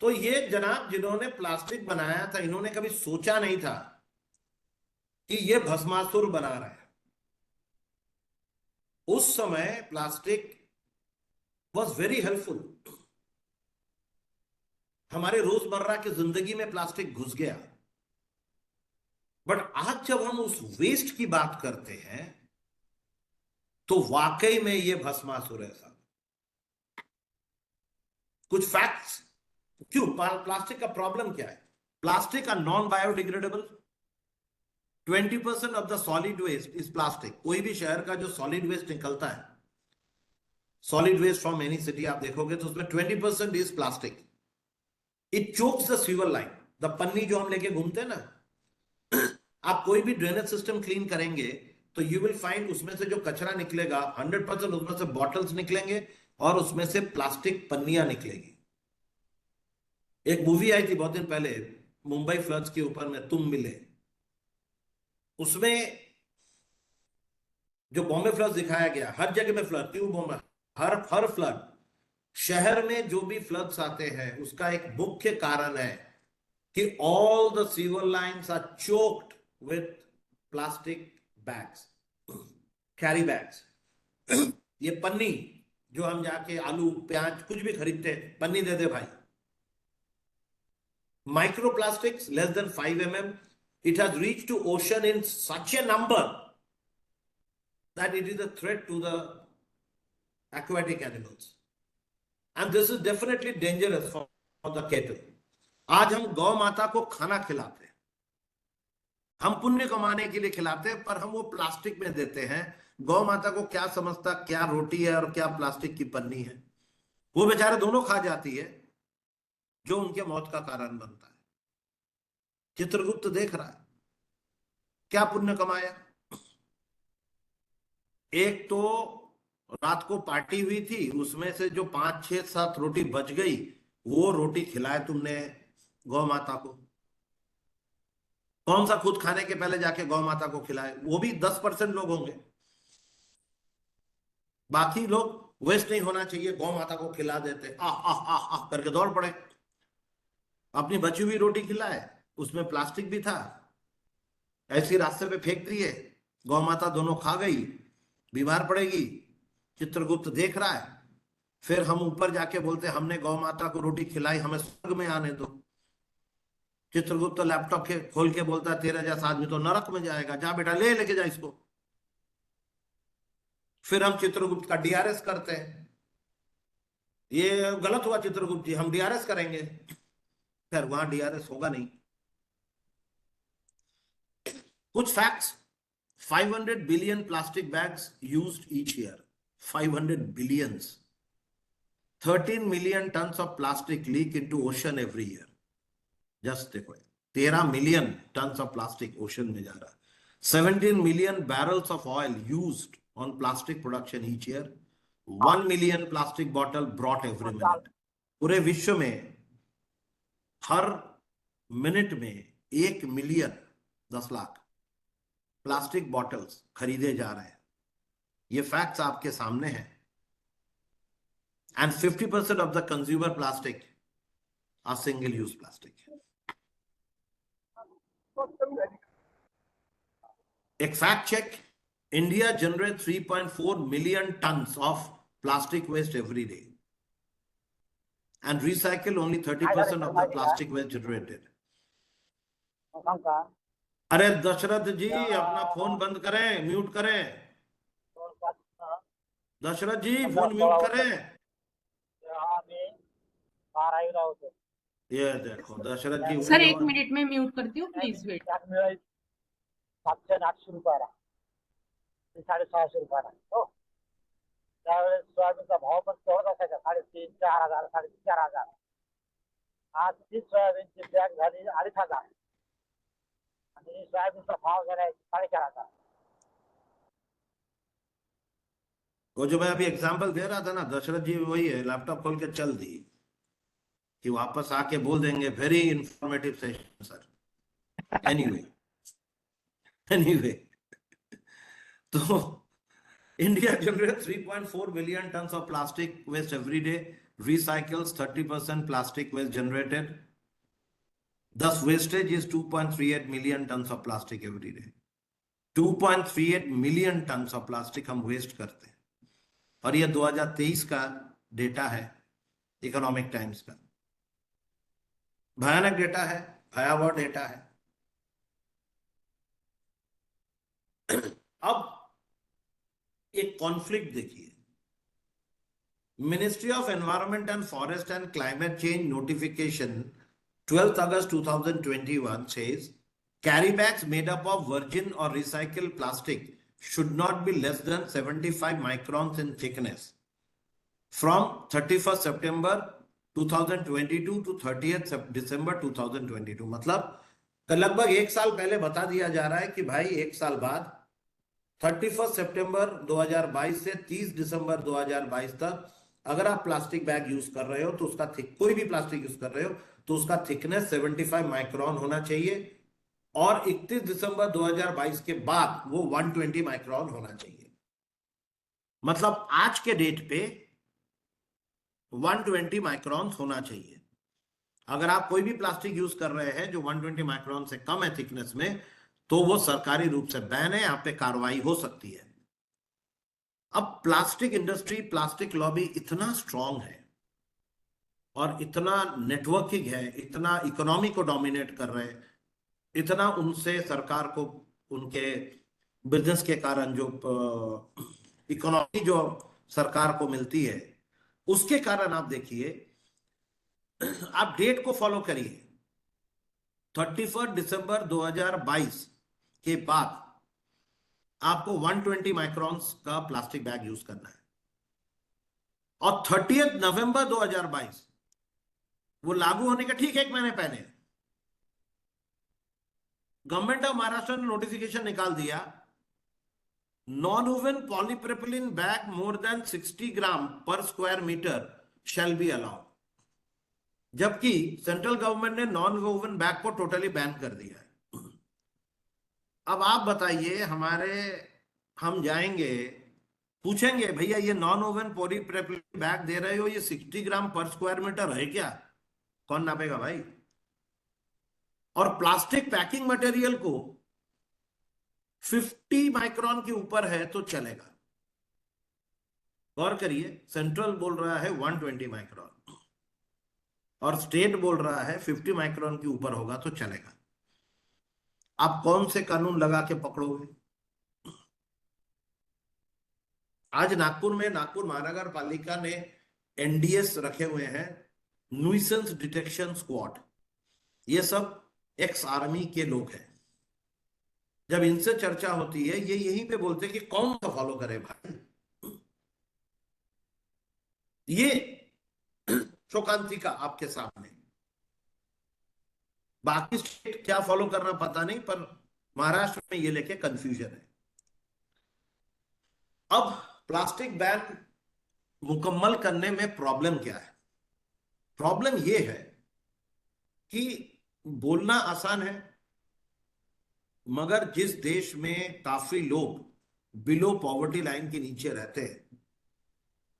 तो ये जनाब जिन्होंने प्लास्टिक बनाया था, इन्होंने कभी सोचा नहीं था कि ये भस्मासुर बना रहा है. उस समय प्लास्टिक वॉज वेरी हेल्पफुल. हमारे रोजमर्रा की जिंदगी में प्लास्टिक घुस गया. बट आज जब हम उस वेस्ट की बात करते हैं तो वाकई में ये भस्मासुर है साहब. कुछ फैक्ट्स. क्यों प्लास्टिक का प्रॉब्लम क्या है? Plastic are non biodegradable. 20% of the solid waste is plastic. कोई भी शहर का जो सॉलिड वेस्ट निकलता है, solid waste from any city, आप देखोगे तो उसमें 20% is plastic. It chokes the sewer line. The पन्नी जो हम लेके घूमते हैं ना, आप कोई भी ड्रेनेज सिस्टम क्लीन करेंगे तो यू विल फाइंड उसमें से जो कचरा निकलेगा 100% उसमें से बॉटल्स निकलेंगे और उसमें से प्लास्टिक पन्नियां निकलेगी. एक मूवी आई थी बहुत दिन पहले मुंबई फ्लड्स के ऊपर में, तुम मिले. उसमें जो बॉम्बे फ्लड्स दिखाया गया, हर जगह में फ्लड. क्यों बॉम्बे? हर फ्लड, शहर में जो भी फ्लड्स आते हैं उसका एक मुख्य कारण है कि all the sewer lines are choked with plastic bags, carry bags. ये पन्नी जो हम जाके आलू प्याज कुछ भी खरीदते हैं, पन्नी दे दे भाई. Microplastics less than 5 mm. It has reached to ocean in such a number that it is a threat to the aquatic animals. And this is definitely dangerous for the cattle. आज हम गौ माता को खाना खिलाते हैं, हम पुण्य कमाने के लिए खिलाते हैं, पर हम वो प्लास्टिक में देते हैं. गौ माता को क्या समझता क्या रोटी है और क्या प्लास्टिक की पन्नी है. वो बेचारे दोनों खा जाती है, जो उनके मौत का कारण बनता है. चित्रगुप्त देख रहा है क्या पुण्य कमाया. एक तो रात को पार्टी हुई थी, उसमें से जो 5, 6, 7 रोटी बच गई, वो रोटी खिलाए तुमने गौ माता को. कौन सा खुद खाने के पहले जाके गौ माता को खिलाए? वो भी 10% लोग होंगे. बाकी लोग वेस्ट नहीं होना चाहिए, गौ माता को खिला देते, आह करके दौड़ पड़े. अपनी बची हुई रोटी खिलाए, उसमें प्लास्टिक भी था, ऐसी रास्ते पे फेंक दिए. गौ माता दोनों खा गई, बीमार पड़ेगी. चित्रगुप्त देख रहा है. फिर हम ऊपर जाके बोलते हमने गौ माता को रोटी खिलाई, हमें स्वर्ग में आने दो. चित्रगुप्त तो लैपटॉप के खोल के बोलता है तेरा जैसा आदमी तो नरक में जाएगा, जा बेटा लेके जा इसको. फिर हम चित्रगुप्त का डीआरएस करते हैं. ये गलत हुआ चित्रगुप्त जी, हम डीआरएस करेंगे. फिर वहां डीआरएस होगा नहीं. कुछ facts. 500 billion plastic bags used each year. 500 billions. 13 million tons of plastic leak into ocean every year. Just देखो, 13 million tons of plastic ocean में जा रहा है. 17 million barrels of oil used on plastic production each year. 1 million plastic bottle brought every minute. पूरे विश्व में हर minute में 1 million 10 lakh plastic bottles खरीदे जा रहे हैं. ये फैक्ट्स आपके सामने हैं. And 50% of the consumer plastic are single-use plastic. एक fact check. India generates 3.4 million tons of plastic waste every day and recycle only 30% of the plastic waste generated. अरे दशरथ जी अपना फोन बंद करें, म्यूट करें। दशरथ जी फोन म्यूट करें। ये देखो दशरथ जी sir only एक one. मिनट में म्यूट करती हूँ प्लीज वेट. 700-800 रुपयाला, 650 रुपयाला हो. त्यावेळेस सोयाबीनचा भाव पण तेवढाच असायचा, 3,500-4,000, 4,500. आज तीच सोयाबीनची बॅग झाली 2,500 आणि सोयाबीनचा भाव झाला 4,500. वो जो मैं अभी एग्जांपल दे रहा था ना, दशरथ जी वही है, लैपटॉप खोल के चल दी कि वापस आके बोल देंगे very informative session sir. Anyway तो India generates 3.4 billion tons of plastic waste every day, recycles 30% plastic waste generated. Thus wastage is 2.38 million tons of plastic every day. 2.38 million tons of plastic हम waste करते हैं, और ये 2023 का data है economic times का। भयानक डेटा है, भयावह डेटा है। अब एक कॉन्फ्लिक्ट देखिए, ministry of environment and forest and climate change notification 12th August 2021 says carry bags made up of virgin or recycled plastic should not be less than 75 microns in thickness from 31st September 2022 to 30th December 2022। मतलब लगभग एक साल पहले बता दिया जा रहा है कि भाई एक साल बाद 31 सितंबर 2022 से 30 दिसंबर 2022 तक अगर आप प्लास्टिक बैग यूज कर रहे हो तो उसका कोई भी प्लास्टिक यूज कर रहे हो तो उसका थिकनेस 75 माइक्रोन होना चाहिए, और 31 दिसंबर 2022 के बाद वो 120 माइक्रोन होना चाहिए। मतलब आज के डेट पे 120 माइक्रोन होना चाहिए। अगर आप कोई भी प्लास्टिक यूज कर रहे हैं जो 120 माइक्रोन से कम है थिकनेस में, तो वो सरकारी रूप से बैन है, यहाँ पे कार्रवाई हो सकती है। अब प्लास्टिक इंडस्ट्री, प्लास्टिक लॉबी इतना स्ट्रांग है और इतना नेटवर्किंग है, इतना इकोनॉमी को डोमिनेट कर रहे हैं, इतना उनसे सरकार को उनके बिजनेस के कारण जो इकोनॉमी जो सरकार को मिलती है उसके कारण आप देखिए, आप डेट को फॉलो करिए, 31 दिसंबर 2022 के बाद आपको 120 माइक्रोन्स का प्लास्टिक बैग यूज करना है, और 30 नवंबर 2022 वो लागू होने का ठीक 1 महीने पहले गवर्नमेंट ऑफ महाराष्ट्र ने नोटिफिकेशन निकाल दिया, non woven polypropylene bag more than 60 gram per square metre shall be allowed, जबकि सेंट्रल गवर्नमेंट ने नॉन वोवन बैग को टोटली बैन कर दिया है। अब आप बताइए, हम जाएंगे पूछेंगे भैया ये नॉन ओवन पॉलीप्रोपिलीन बैग दे रहे हो, ये 60 ग्राम पर स्क्वायर मीटर है क्या? कौन नापेगा भाई? और प्लास्टिक पैकिंग मटेरियल को 50 माइक्रोन के ऊपर है तो चलेगा। गौर करिए, सेंट्रल बोल रहा है 120 माइक्रोन और स्टेट बोल रहा है 50 माइक्रोन के ऊपर होगा तो चलेगा। आप कौन से कानून लगा के पकड़ोगे? आज नागपुर में नागपुर महानगर पालिका ने एनडीएस रखे हुए हैं, न्यूसेंस डिटेक्शन स्क्वाड। ये सब एक्स आर्मी के लोग हैं। जब इनसे चर्चा होती है ये यहीं पे बोलते हैं कि कौन सा फॉलो करे भाई। ये शोकांतिका आपके सामने, बाकी स्टेट क्या फॉलो करना पता नहीं, पर महाराष्ट्र में ये लेके कंफ्यूजन है। अब प्लास्टिक बैन मुकम्मल करने में प्रॉब्लम क्या है? प्रॉब्लम ये है कि बोलना आसान है, मगर जिस देश में काफी लोग बिलो पॉवर्टी लाइन के नीचे रहते हैं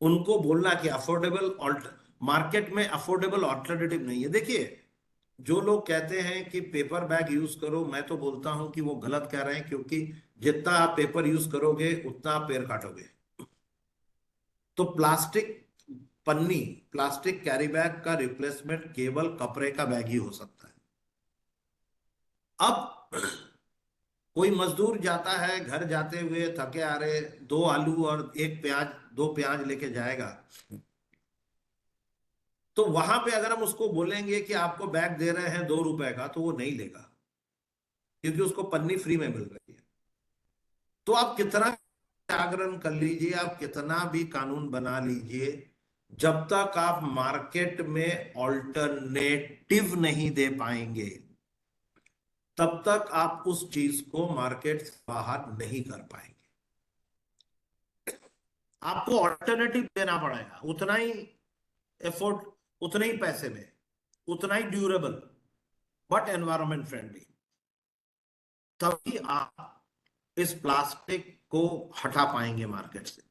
उनको बोलना कि अफोर्डेबल मार्केट में अफोर्डेबल ऑल्टरनेटिव नहीं है। देखिए, जो लोग कहते हैं कि पेपर बैग यूज करो, मैं तो बोलता हूं कि वो गलत कह रहे हैं, क्योंकि जितना आप पेपर यूज करोगे उतना आप पेड़ काटोगे। तो प्लास्टिक पन्नी, प्लास्टिक कैरी बैग का रिप्लेसमेंट केवल कपड़े का बैग ही हो सकता है। अब कोई मजदूर जाता है, घर जाते हुए थके आ रहे 2 आलू और 1 प्याज, 2 प्याज लेके जाएगा, तो वहां पे अगर हम उसको बोलेंगे कि आपको बैग दे रहे हैं 2 रुपए का, तो वो नहीं लेगा, क्योंकि उसको पन्नी फ्री में मिल रही है। तो आप कितना जागरण कर लीजिए, आप कितना भी कानून बना लीजिए, जब तक आप मार्केट में ऑल्टरनेटिव नहीं दे पाएंगे, तब तक आप उस चीज को मार्केट से बाहर नहीं कर पाएंगे। आपको ऑल्टरनेटिव देना पड़ेगा, उतना ही एफोर्ड, उतने ही पैसे में, उतना ही ड्यूरेबल, बट एनवायरमेंट फ्रेंडली। तभी आप इस प्लास्टिक को हटा पाएंगे मार्केट से।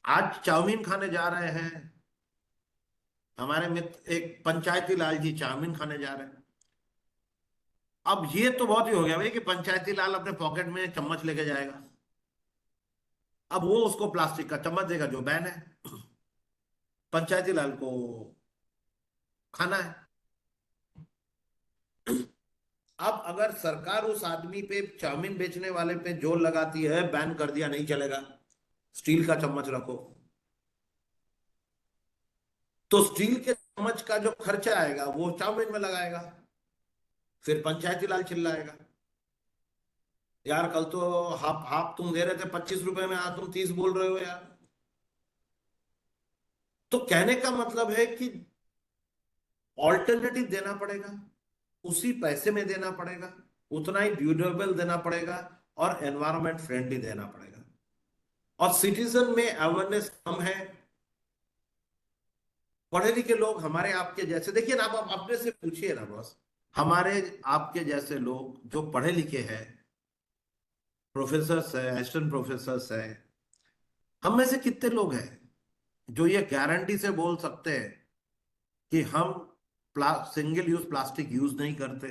आज चाउमीन खाने जा रहे हैं हमारे मित्र, एक पंचायती लाल जी चाउमीन खाने जा रहे हैं। अब ये तो बहुत ही हो गया भाई कि पंचायती लाल अपने पॉकेट में चम्मच लेके जाएगा, अब वो उसको प्लास्टिक का चम्मच देगा जो बैन है, पंचायती लाल को खाना है। अब अगर सरकार उस आदमी पे, चाउमीन बेचने वाले पे जोर लगाती है, बैन कर दिया, नहीं चलेगा, स्टील का चम्मच रखो, तो स्टील के चम्मच का जो खर्चा आएगा वो चाउमीन में लगाएगा, फिर पंचायती लाल चिल्लाएगा, यार कल तो हाफ हाफ तुम दे रहे थे 25 रुपए में, आज तुम 30 बोल रहे हो यार। तो कहने का मतलब है कि ऑल्टरनेटिव देना पड़ेगा, उसी पैसे में देना पड़ेगा, उतना ही ड्यूरेबल देना पड़ेगा और एनवायरमेंट फ्रेंडली देना पड़ेगा। और सिटीजन में अवेयरनेस कम है। पढ़े लिखे लोग हमारे आपके जैसे, देखिए ना, आप अपने से पूछिए ना बॉस, हमारे आपके जैसे लोग जो पढ़े लिखे हैं, प्रोफेसर्स है, असिस्टेंट प्रोफेसर्स है, हम में से कितने लोग हैं जो ये गारंटी से बोल सकते हैं कि हम सिंगल यूज प्लास्टिक यूज नहीं करते?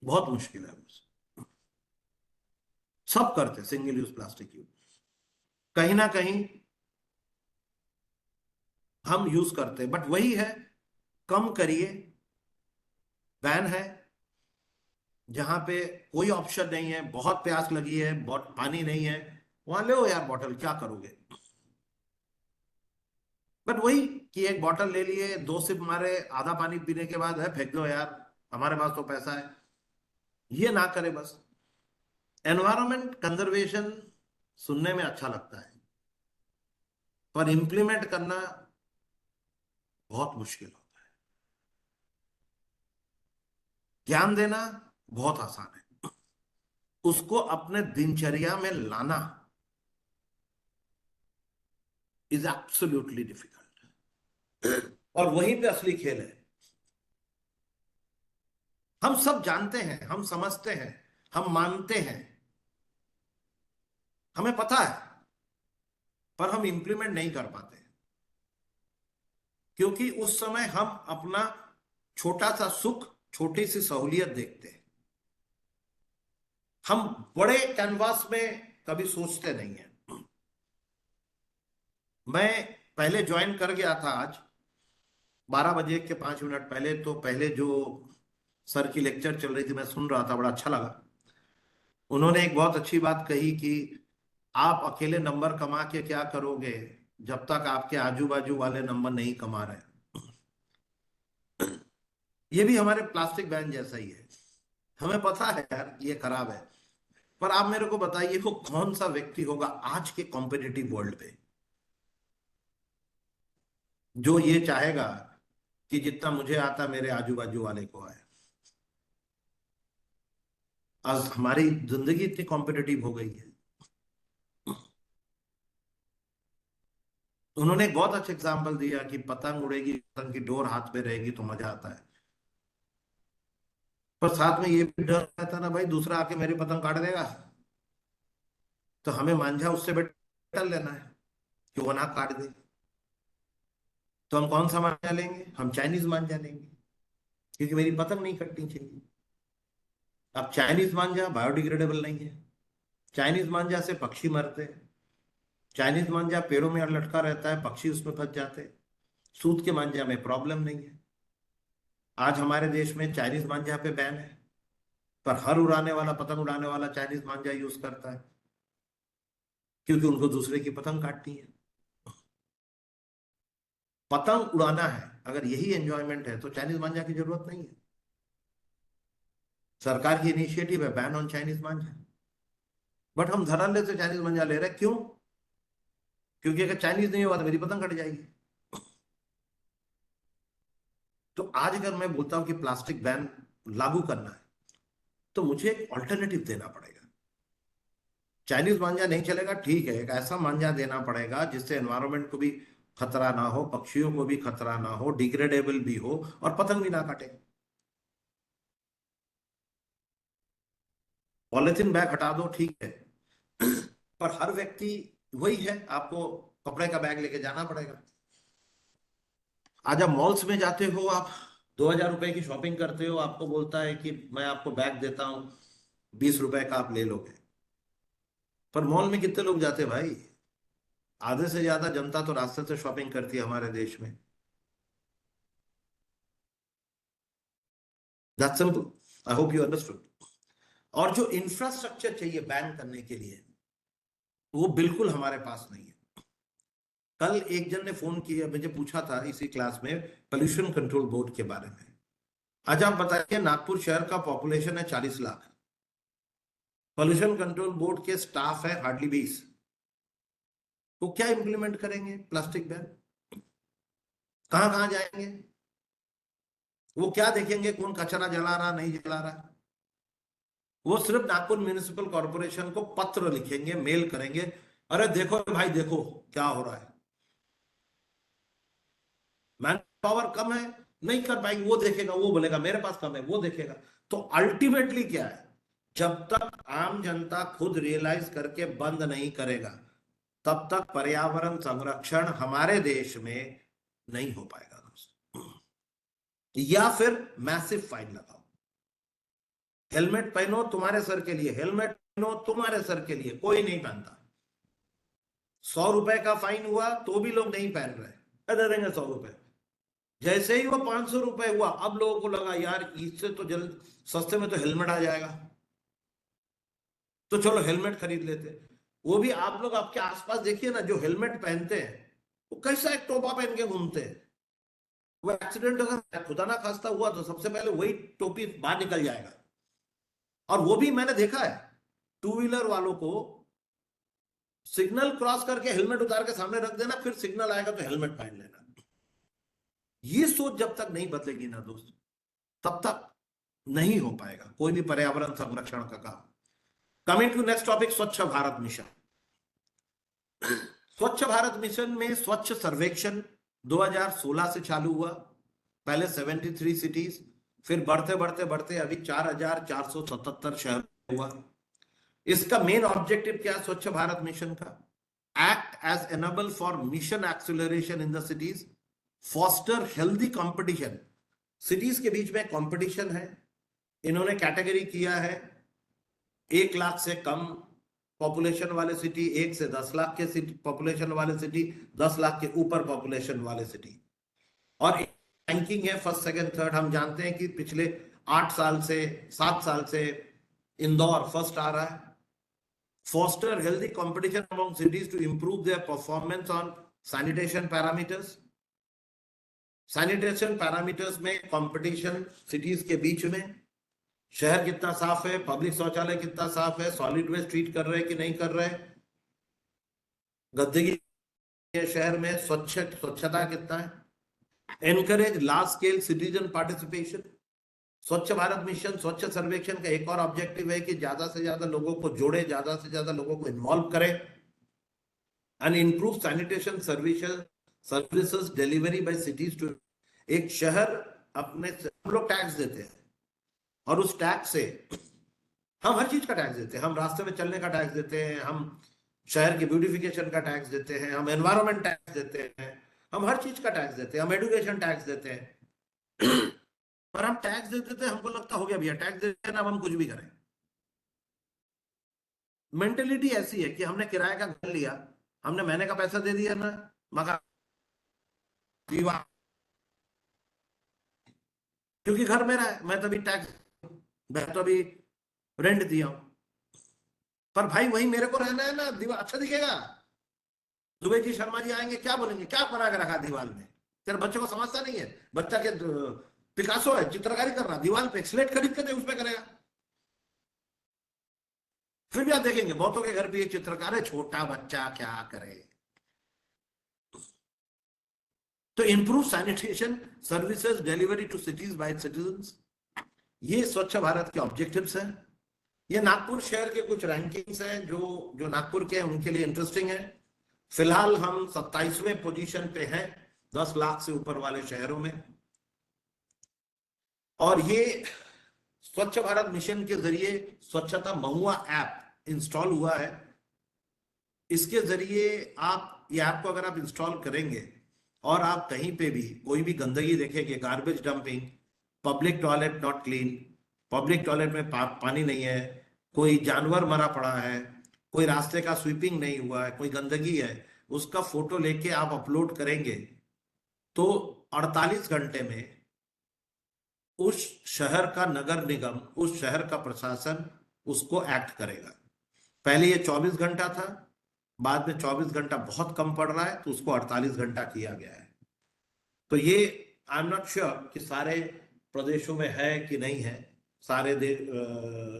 बहुत मुश्किल है मुझसे। सब करते सिंगल यूज प्लास्टिक यूज, कहीं ना कहीं हम यूज करते, बट वही है, कम करिए। बैन है जहां पे कोई ऑप्शन नहीं है, बहुत प्यास लगी है, बहुत पानी नहीं है, वहां ले यार बॉटल, क्या करोगे? बट वही कि एक बॉटल ले लिए, 2 सिप मारे, आधा पानी पीने के बाद है फेंक दो यार, हमारे पास तो पैसा है, ये ना करे बस। एनवायरमेंट कंजर्वेशन सुनने में अच्छा लगता है, पर इंप्लीमेंट करना बहुत मुश्किल होता है। ज्ञान देना बहुत आसान है, उसको अपने दिनचर्या में लाना इज एब्सोल्युटली डिफिकल्ट, और वहीं पे असली खेल है। हम सब जानते हैं, हम समझते हैं, हम मानते हैं, हमें पता है, पर हम इंप्लीमेंट नहीं कर पाते, क्योंकि उस समय हम अपना छोटा सा सुख, छोटी सी सहूलियत देखते हैं। हम बड़े कैनवास में कभी सोचते नहीं है। मैं पहले ज्वाइन कर गया था, आज 12 बजे के 5 मिनट पहले, तो पहले जो सर की लेक्चर चल रही थी मैं सुन रहा था, बड़ा अच्छा लगा। उन्होंने एक बहुत अच्छी बात कही कि आप अकेले नंबर कमा के क्या करोगे जब तक आपके आजू बाजू वाले नंबर नहीं कमा रहे। ये भी हमारे प्लास्टिक बैन जैसा ही है, हमें पता है यार ये खराब है, पर आप मेरे को बताइए वो कौन सा व्यक्ति होगा आज के कॉम्पिटिटिव वर्ल्ड पे जो ये चाहेगा कि जितना मुझे आता मेरे आजू बाजू वाले को आए। आज हमारी जिंदगी इतनी कॉम्पिटिटिव हो गई है। उन्होंने एक बहुत अच्छा एग्जाम्पल दिया कि पतंग उड़ेगी, पतंग की डोर हाथ में रहेगी तो मजा आता है, पर साथ में ये भी डर रहता ना भाई दूसरा आके मेरी पतंग काट देगा, तो हमें मांझा उससे बेटर लेना है कि वो ना काट दे। तो हम कौन सा मांझा लेंगे? हम चाइनीज मांझा लेंगे, क्योंकि मेरी पतंग नहीं कटनी चाहिए। अब चाइनीज मांझा बायोडिग्रेडेबल नहीं है, चाइनीज मांझा से पक्षी मरते हैं, चाइनीज मांझा पेड़ों में लटका रहता है, पक्षी उसमें फंस जाते हैं। सूत के मांझा में प्रॉब्लम नहीं है। आज हमारे देश में चाइनीज मांझा पे बैन है, पर हर उड़ाने वाला, पतंग उड़ाने वाला चाइनीज मांझा यूज करता है, क्योंकि उनको दूसरे की पतंग काटनी है। पतंग उड़ाना है, अगर यही एंजॉयमेंट है तो चाइनीज मांझा की जरूरत नहीं है। सरकार की इनिशिएटिव है ban on Chinese Manjha, but हम धड़ल्ले से चाइनीज मांझा ले रहे हैं। क्यों? क्योंकि अगर चाइनीज नहीं होगा तो मेरी पतंग कट जाएगी। तो आज अगर मैं बोलता हूं कि प्लास्टिक बैन लागू करना है, तो मुझे एक ऑल्टरनेटिव देना पड़ेगा। चाइनीज मांझा नहीं चलेगा, ठीक है, एक ऐसा मांझा देना पड़ेगा जिससे एनवायरनमेंट को भी खतरा ना हो, पक्षियों को भी खतरा ना हो, डिग्रेडेबल भी हो और पतंग भी ना काटे। पॉलिथीन बैग हटा दो, ठीक है, पर हर व्यक्ति वही है, आपको कपड़े का बैग लेके जाना पड़ेगा। आज आप मॉल्स में जाते हो, आप 2,000 रुपए की शॉपिंग करते हो, आपको बोलता है कि मैं आपको बैग देता हूं 20 रुपए का, आप ले लोगे। पर मॉल में कितने लोग जाते हैं भाई? आधे से ज्यादा जनता तो रास्ते से शॉपिंग करती है हमारे देश में। That's simple, I hope you understood. और जो इंफ्रास्ट्रक्चर चाहिए बैन करने के लिए, वो बिल्कुल हमारे पास नहीं है। कल एक जन ने फोन किया, मुझे पूछा था इसी क्लास में पोल्यूशन कंट्रोल बोर्ड के बारे में। आज आप बताइए, नागपुर शहर का पॉपुलेशन है 40 लाख, पोल्यूशन कंट्रोल बोर्ड के स्टाफ है हार्डली 20। तो क्या इंप्लीमेंट करेंगे प्लास्टिक बैन? कहां कहां जाएंगे? वो क्या देखेंगे कौन कचरा जला रहा नहीं जला रहा? वो सिर्फ नागपुर म्यूनिसिपल कॉर्पोरेशन को पत्र लिखेंगे, मेल करेंगे, अरे देखो भाई देखो क्या हो रहा है। मैन पावर कम है, नहीं कर पाएंगे, वो देखेगा, वो बोलेगा मेरे पास कम है, वो देखेगा। तो अल्टीमेटली क्या है, जब तक आम जनता खुद रियलाइज करके बंद नहीं करेगा, तब तक पर्यावरण संरक्षण हमारे देश में नहीं हो पाएगा दोस्तों। या फिर मैसिव फाइन लगाओ। हेलमेट पहनो तुम्हारे सर के लिए, हेलमेट पहनो तुम्हारे सर के लिए, कोई नहीं पहनता। 100 रुपए का फाइन हुआ तो भी लोग नहीं पहन रहे, डरेंगे 100 रुपए। जैसे ही वो 500 रुपए हुआ, अब लोगों को लगा यार इससे तो जल्द सस्ते में तो हेलमेट आ जाएगा, तो चलो हेलमेट खरीद लेते। वो भी आप लोग आपके आसपास देखिए ना, जो हेलमेट पहनते हैं वो कैसा एक टोपा पहन के घूमते हैं। वो एक्सीडेंट अगर खुदा ना खास्ता हुआ तो सबसे पहले वही टोपी बाहर निकल जाएगा। और वो भी मैंने देखा है, 2 व्हीलर वालों को सिग्नल क्रॉस करके हेलमेट उतार के सामने रख देना, फिर सिग्नल आएगा तो हेलमेट पहन लेना। ये सोच जब तक नहीं बदलेगी ना दोस्तों, तब तक नहीं हो पाएगा कोई भी पर्यावरण संरक्षण का काम। कमिंग टू नेक्स्ट टॉपिक, स्वच्छ भारत मिशन। स्वच्छ भारत मिशन में स्वच्छ सर्वेक्षण 2016 से चालू हुआ। पहले 73 सिटीज, फिर बढ़ते बढ़ते बढ़ते अभी 4,477 शहर हुआ। इसका मेन ऑब्जेक्टिव क्या है स्वच्छ भारत मिशन का? Act as enabler for mission acceleration in the cities, foster healthy competition. Cities के बीच में कंपटीशन है, इन्होंने कैटेगरी किया है 1 लाख से कम पॉपुलेशन वाले सिटी, 1 से 10 लाख के सिटी पॉपुलेशन वाले सिटी, 10 लाख के ऊपर पॉपुलेशन वाले सिटी। और रैंकिंग है फर्स्ट सेकंड थर्ड। हम जानते हैं कि पिछले 8 साल से 7 साल से इंदौर फर्स्ट आ रहा है। Foster healthy competition among cities to improve their performance on sanitation parameters. Sanitation parameters में कंपटीशन सिटीज के बीच में, शहर कितना साफ है, पब्लिक शौचालय कितना साफ है, सॉलिड वेस्ट ट्रीट कर रहे हैं कि नहीं कर रहे, गंदगी शहर में स्वच्छता कितना है। Encourage large scale citizen participation. स्वच्छ भारत मिशन स्वच्छ सर्वेक्षण का एक और ऑब्जेक्टिव है कि ज्यादा से ज्यादा लोगों को जोड़े, ज्यादा से ज्यादा लोगों को इन्वॉल्व करे and improve sanitation services delivery by cities to. एक शहर अपने, हम लोग टैक्स देते हैं और उस टैक्स से हम हर चीज का टैक्स देते हैं। हम रास्ते में चलने का टैक्स देते हैं, हम शहर की ब्यूटिफिकेशन का टैक्स देते हैं, हम एनवायरमेंट टैक्स देते हैं, हम हर चीज का टैक्स देते हैं, हम एजुकेशन टैक्स देते हैं। पर हम टैक्स देते थे, हमको लगता हो गया भैया टैक्स देते हैं ना, अब हम कुछ भी करें। मेंटेलिटी ऐसी है कि हमने किराए का घर लिया, हमने महीने का पैसा दे दिया ना, मगर क्योंकि घर मेरा है, मैं तो अभी टैक्स, मैं तो अभी रेंट दिया हूं। पर भाई वही मेरे को रहना है ना, दीवार अच्छा दिखेगा। दुबे जी शर्मा जी आएंगे, क्या बोलेंगे, क्या बना के रखा दीवार में, तेरे बच्चे को समझता नहीं है, बच्चा के पिकासो है, चित्रकारी कर रहा, दीवार पे स्लेट खरीद के दे, उसमें करेगा। फिर भी आप देखेंगे बहुतों के घर भी एक चित्रकार है, छोटा बच्चा क्या करे। तो improve sanitation services delivery to cities by citizens, ये स्वच्छ भारत के ऑब्जेक्टिव्स हैं। ये नागपुर शहर के कुछ रैंकिंग्स हैं जो नागपुर के हैं उनके लिए इंटरेस्टिंग है। फिलहाल हम 27वें पोजीशन पे हैं 10 लाख से ऊपर वाले शहरों में। और ये स्वच्छ भारत मिशन के जरिए स्वच्छता महुआ ऐप इंस्टॉल हुआ है। इसके जरिए आप ये ऐप को अगर आप इंस्टॉल करेंगे और आप कहीं पे भी कोई भी गंदगी देखेंगे, garbage dumping, public toilet not clean, public toilet में पानी नहीं है, कोई जानवर मरा पड़ा है, कोई रास्ते का स्वीपिंग नहीं हुआ है, कोई गंदगी है, उसका फोटो लेके आप अपलोड करेंगे तो 48 घंटे में उस शहर का नगर निगम, उस शहर का प्रशासन उसको एक्ट करेगा। पहले ये 24 घंटा था, बाद में 24 घंटा बहुत कम पड़ रहा है तो उसको 48 घंटा किया गया है। तो ये आई एम नॉट श्योर कि सारे प्रदेशों में है कि नहीं है, सारे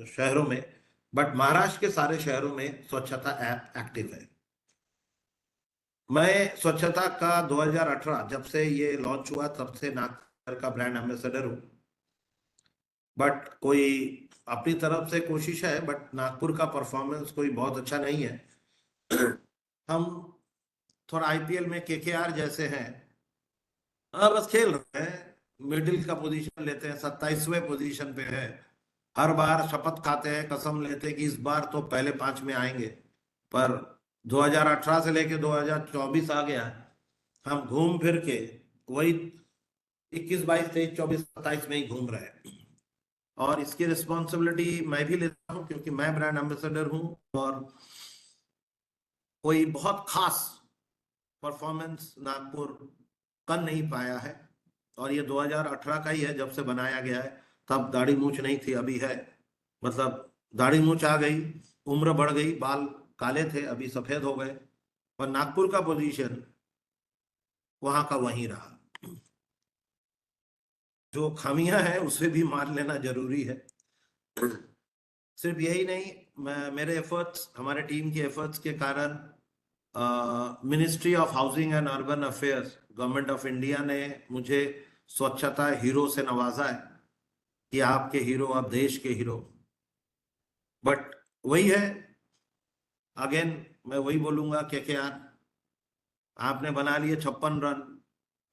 शहरों में, बट महाराष्ट्र के सारे शहरों में स्वच्छता ऐप एक्टिव है। मैं स्वच्छता का 2018 जब से ये लॉन्च हुआ तब से नागपुर का ब्रांड एम्बेसडर हूँ, बट कोई अपनी तरफ से कोशिश है, बट नागपुर का परफॉर्मेंस कोई बहुत अच्छा नहीं है। हम थोड़ा आईपीएल में केकेआर जैसे हैं, बस खेल रहे हैं, मिडिल का पोजीशन लेते हैं, 27वें पोजीशन पे है। हर बार शपथ खाते हैं, कसम लेते हैं कि इस बार तो पहले 5 में आएंगे, पर 2018 से लेके 2024 आ गया, हम घूम फिर के वही 21, 22, 23, 24, 27 में ही घूम रहे हैं। और इसकी रिस्पॉन्सिबिलिटी मैं भी लेता हूँ क्योंकि मैं ब्रांड एम्बेसडर हूँ और कोई बहुत खास परफॉर्मेंस नागपुर कर नहीं पाया है। और ये 2018 का ही है जब से बनाया गया है, तब दाढ़ी मूछ नहीं थी, अभी है, मतलब दाढ़ी मूछ आ गई, उम्र बढ़ गई, बाल काले थे अभी सफेद हो गए, और नागपुर का पोजीशन वहां का वहीं रहा। जो खामियां हैं उसे भी मान लेना जरूरी है। सिर्फ यही नहीं, मेरे एफर्ट्स, हमारे टीम के एफर्ट्स के कारण ministry of housing and urban affairs, government of India ने मुझे स्वच्छता हीरो से नवाजा है कि आपके हीरो, आप देश के हीरो। बट वही है, अगेन मैं वही बोलूंगा कि यार आपने बना लिए 56 रन,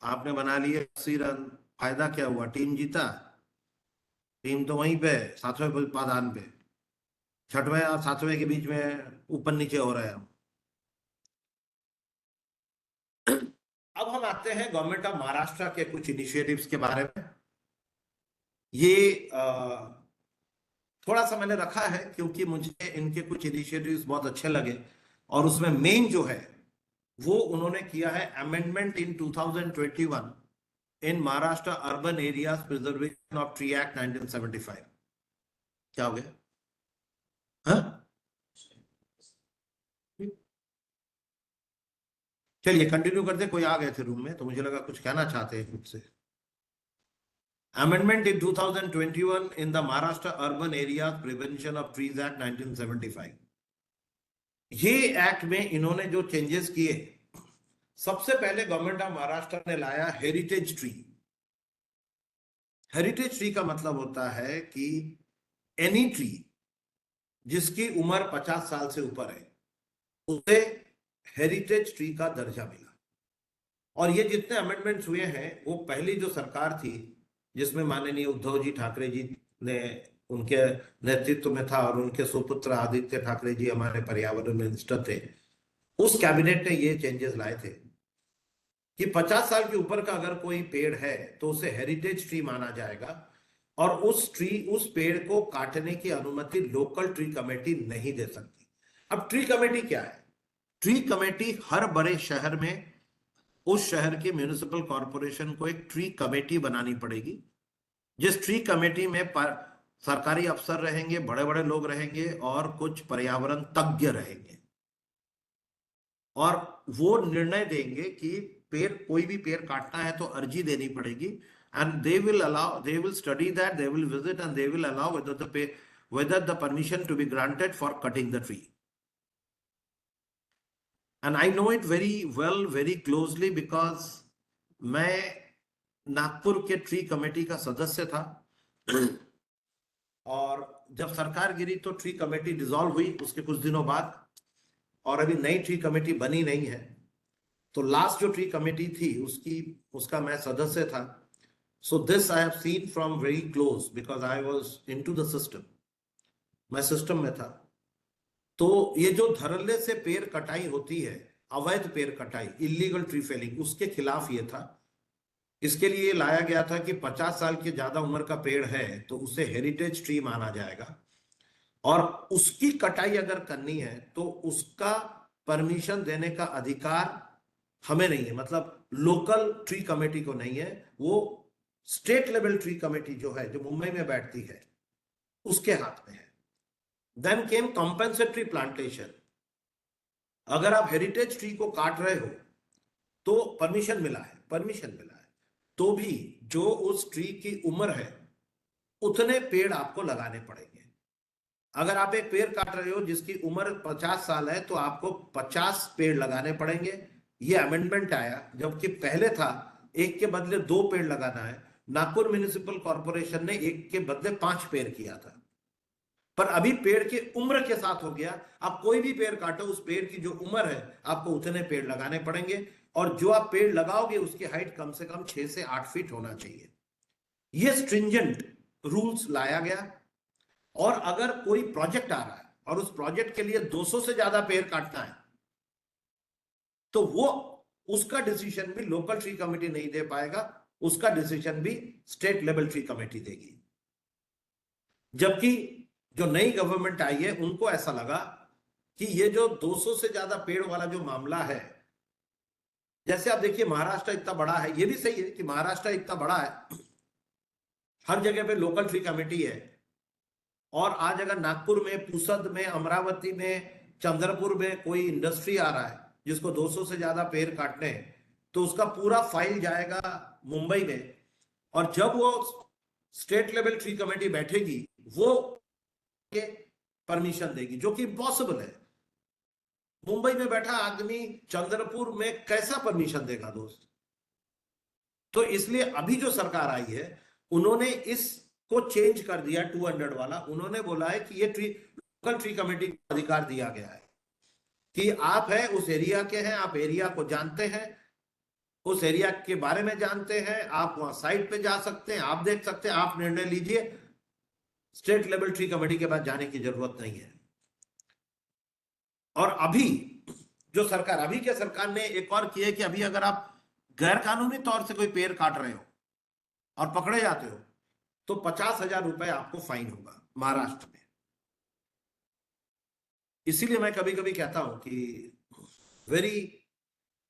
आपने बना लिए 80 रन, फायदा क्या हुआ? टीम जीता, टीम तो वहीं पे 7वें पायदान पे, 6वें और 7वें के बीच में ऊपर नीचे हो रहे हैं हम। अब हम आते हैं गवर्नमेंट ऑफ महाराष्ट्र के कुछ इनिशिएटिव्स के बारे में। ये थोड़ा सा मैंने रखा है क्योंकि मुझे इनके कुछ इनिशिएटिव्स बहुत अच्छे लगे, और उसमें मेन जो है वो उन्होंने किया है amendment in 2021 in Maharashtra urban areas preservation of tree act 1975। क्या हो गया? हाँ? चलिए कंटिन्यू करते, कोई आ गए थे रूम में तो मुझे लगा कुछ कहना चाहते हैं खुद से। Amendment in 2021 in the Maharashtra Urban Areas Prevention of Trees Act 1975। ये एक्ट में इन्होंने जो चेंजेस किए, सबसे पहले गवर्नमेंट ऑफ महाराष्ट्र ने लाया हेरिटेज ट्री। हेरिटेज ट्री का मतलब होता है कि एनी ट्री जिसकी उम्र 50 साल से ऊपर है उसे हेरिटेज ट्री का दर्जा मिला। और ये जितने अमेंडमेंट्स हुए हैं वो पहली जो सरकार थी जिसमें माननीय उद्धव जी ठाकरे जी ने, उनके नेतृत्व में था, और उनके सुपुत्र आदित्य ठाकरे जी हमारे पर्यावरण मिनिस्टर थे, उस कैबिनेट ने ये चेंजेस लाए थे कि 50 साल के ऊपर का अगर कोई पेड़ है तो उसे हेरिटेज ट्री माना जाएगा, और उस पेड़ को काटने की अनुमति लोकल ट्री कमेटी नहीं दे सकती। अब ट्री कमेटी क्या है? ट्री कमेटी हर बड़े शहर में उस शहर के म्युनिसिपल कॉर्पोरेशन को एक ट्री कमेटी बनानी पड़ेगी, जिस ट्री कमेटी में सरकारी अफसर रहेंगे, बड़े बड़े लोग रहेंगे और कुछ पर्यावरण तज्ञ रहेंगे, और वो निर्णय देंगे कि पेड़, कोई भी पेड़ काटना है तो अर्जी देनी पड़ेगी, and they will study that, they will visit and they will allow whether the permission to be granted for cutting the tree. And I know it very well, very closely, because मैं नागपुर के tree committee का सदस्य था और जब सरकार गिरी तो tree committee dissolve हुई उसके कुछ दिनों बाद, और अभी नई ट्री कमेटी बनी नहीं है। तो लास्ट जो ट्री कमेटी थी उसका मैं सदस्य था। So this I have seen from very close because I was into the system, मैं सिस्टम में था। तो ये जो धड़ल्ले से पेड़ कटाई होती है, अवैध पेड़ कटाई, इलीगल ट्री फेलिंग, उसके खिलाफ ये था। इसके लिए लाया गया था कि 50 साल के ज्यादा उम्र का पेड़ है तो उसे हेरिटेज ट्री माना जाएगा, और उसकी कटाई अगर करनी है तो उसका परमिशन देने का अधिकार हमें नहीं है, मतलब लोकल ट्री कमेटी को नहीं है, वो स्टेट लेवल ट्री कमेटी जो है, जो मुंबई में बैठती है, उसके हाथ में है। Then came compensatory plantation. अगर आप हेरिटेज ट्री को काट रहे हो तो परमिशन मिला है, तो भी जो उस ट्री की उम्र है उतने पेड़ आपको लगाने पड़ेंगे। अगर आप एक पेड़ काट रहे हो जिसकी उम्र 50 साल है तो आपको 50 पेड़ लगाने पड़ेंगे। ये अमेंडमेंट आया, जबकि पहले था एक के बदले 2 पेड़ लगाना है। नागपुर म्युनिसिपल कॉर्पोरेशन ने एक के बदले 5 पेड़ किया था, पर अभी पेड़ की उम्र के साथ हो गया। आप कोई भी पेड़ काटो, उस पेड़ की जो उम्र है आपको उतने पेड़ लगाने पड़ेंगे, और जो आप पेड़ लगाओगे उसकी हाइट कम से कम 6 से 8 फीट होना चाहिए। ये स्ट्रिंजेंट रूल्स लाया गया। और अगर कोई प्रोजेक्ट आ रहा है और उस प्रोजेक्ट के लिए 200 से ज्यादा पेड़ काटना है तो वो उसका डिसीजन भी लोकल ट्री कमेटी नहीं दे पाएगा, उसका डिसीजन भी स्टेट लेवल ट्री कमेटी देगी। जबकि जो नई गवर्नमेंट आई है उनको ऐसा लगा कि ये जो 200 से ज्यादा पेड़ वाला जो मामला है, जैसे आप देखिए महाराष्ट्र इतना बड़ा है, ये भी सही है कि महाराष्ट्र इतना बड़ा है, हर जगह पे लोकल ट्री कमेटी है, और आज अगर नागपुर में, पुसद में, अमरावती में, चंद्रपुर में कोई इंडस्ट्री आ रहा है जिसको 200 से ज्यादा पेड़ काटने हैं तो उसका पूरा फाइल जाएगा मुंबई में, और जब वो स्टेट लेवल ट्री कमेटी बैठेगी वो के परमिशन देगी, जो कि इम्पॉसिबल है। मुंबई में बैठा आदमी चंद्रपुर में कैसा परमिशन देगा दोस्त? तो इसलिए अभी जो सरकार आई है उन्होंने इसको चेंज कर दिया 200 वाला। उन्होंने बोला है कि ये लोकल ट्री कमेटी को अधिकार दिया गया है कि आप है उस एरिया के हैं, आप एरिया को जानते हैं, उस एरिया के बारे में जानते हैं, आप वहां साइट पे जा सकते हैं, आप देख सकते हैं, आप निर्णय लीजिए। स्टेट लेवल ट्री कमेटी के पास जाने की जरूरत नहीं है। और अभी जो सरकार, अभी के सरकार ने एक और किया कि अभी अगर आप गैर कानूनी तौर से कोई पेड़ काट रहे हो और पकड़े जाते हो तो 50,000 रुपए आपको फाइन होगा महाराष्ट्र में। इसीलिए मैं कभी कभी कहता हूं कि very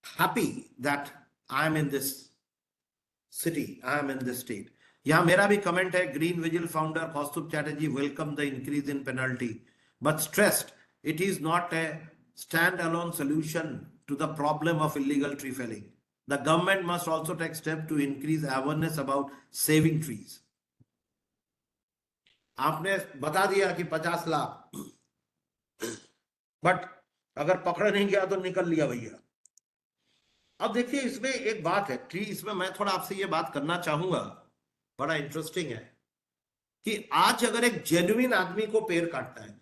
happy that I am in this city, I am in this state. यहां मेरा भी कमेंट है, green vigil founder Kaustubh Chatterjee welcome the increase in penalty but stressed it is not a stand-alone solution to the problem of illegal tree felling. The government must also take steps to increase awareness about saving trees. आपने बता दिया कि 50 lakh, but अगर पकड़ा नहीं गया तो निकल लिया भैया। अब देखिए इसमें एक बात है, ट्री, इसमें मैं थोड़ा आपसे ये बात करना चाहूंगा, बड़ा इंटरेस्टिंग है कि आज अगर एक जेन्युइन आदमी को पेड़ काटना है,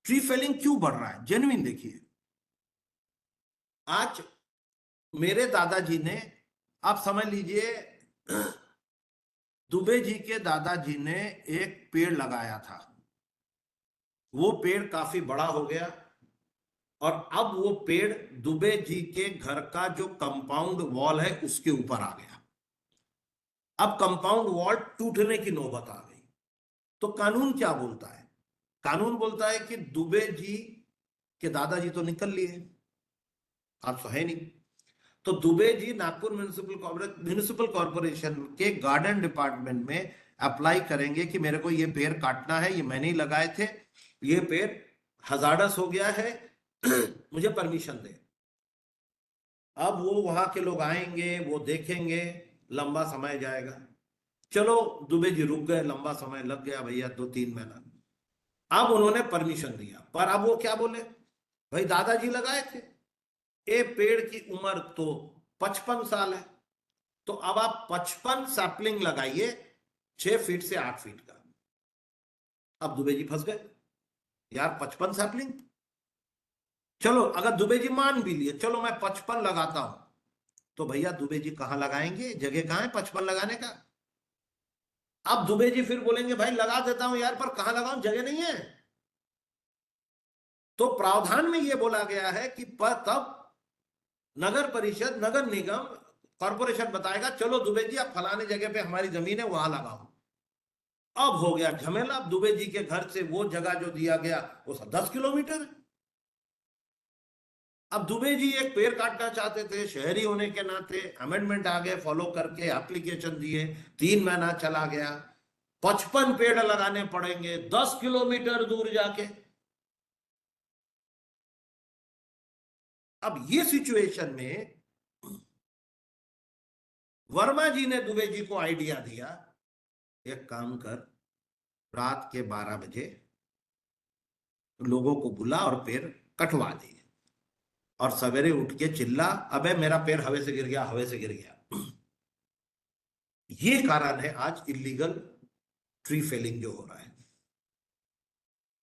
ट्री फेलिंग क्यों बढ़ रहा है? जेन्युइन देखिए, आज मेरे दादाजी ने, आप समझ लीजिए दुबे जी के दादाजी ने एक पेड़ लगाया था, वो पेड़ काफी बड़ा हो गया और अब वो पेड़ दुबे जी के घर का जो कंपाउंड वॉल है उसके ऊपर आ गया। अब कंपाउंड वॉल टूटने की नौबत आ गई। तो कानून क्या बोलता है? कानून बोलता है कि दुबे जी के दादाजी तो निकल लिए, आप तो है नहीं, तो दुबे जी नागपुर म्युनिसिपल कॉर्पोरेशन के गार्डन डिपार्टमेंट में अप्लाई करेंगे कि मेरे को ये पेड़ काटना है, ये मैंने ही लगाए थे, ये पेड़ हजार्डस हो गया है, मुझे परमिशन दे। अब वो वहां के लोग आएंगे, वो देखेंगे, लंबा समय जाएगा। चलो दुबे जी रुक गए, लंबा समय लग गया भैया, 2-3 महीना। अब उन्होंने परमिशन दिया, पर अब वो क्या बोले, भाई दादाजी लगाए थे, ये पेड़ की उम्र तो 55 साल है, तो अब आप 55 सैपलिंग लगाइए 6 फीट से 8 फीट का। अब दुबे जी फंस गए, यार 55 सैपलिंग, चलो अगर दुबे जी मान भी लिए, चलो मैं 55 लगाता हूं, तो भैया दुबे जी कहां लगाएंगे, जगह कहां है 55 लगाने का। अब दुबे जी फिर बोलेंगे भाई लगा देता हूं यार, पर कहां लगाऊं, जगह नहीं है। तो प्रावधान में यह बोला गया है कि तब नगर परिषद, नगर निगम, कॉर्पोरेशन बताएगा चलो दुबे जी आप फलाने जगह पे हमारी जमीन है वहां लगाओ। अब हो गया झमेला। अब दुबे जी के घर से वो जगह जो दिया गया वो 10 किलोमीटर है। अब दुबे जी एक पेड़ काटना चाहते थे, शहरी होने के नाते अमेंडमेंट आ गए, फॉलो करके एप्लीकेशन दिए, 3 महीना चला गया, 55 पेड़ लगाने पड़ेंगे 10 किलोमीटर दूर जाके। अब ये सिचुएशन में वर्मा जी ने दुबे जी को आइडिया दिया, एक काम कर, रात के 12 बजे लोगों को बुला और पेड़ कटवा दिए, और सवेरे उठ के चिल्ला, अबे मेरा पेड़ हवा से गिर गया, हवा से गिर गया। ये कारण है आज इलीगल ट्री फेलिंग जो हो रहा है।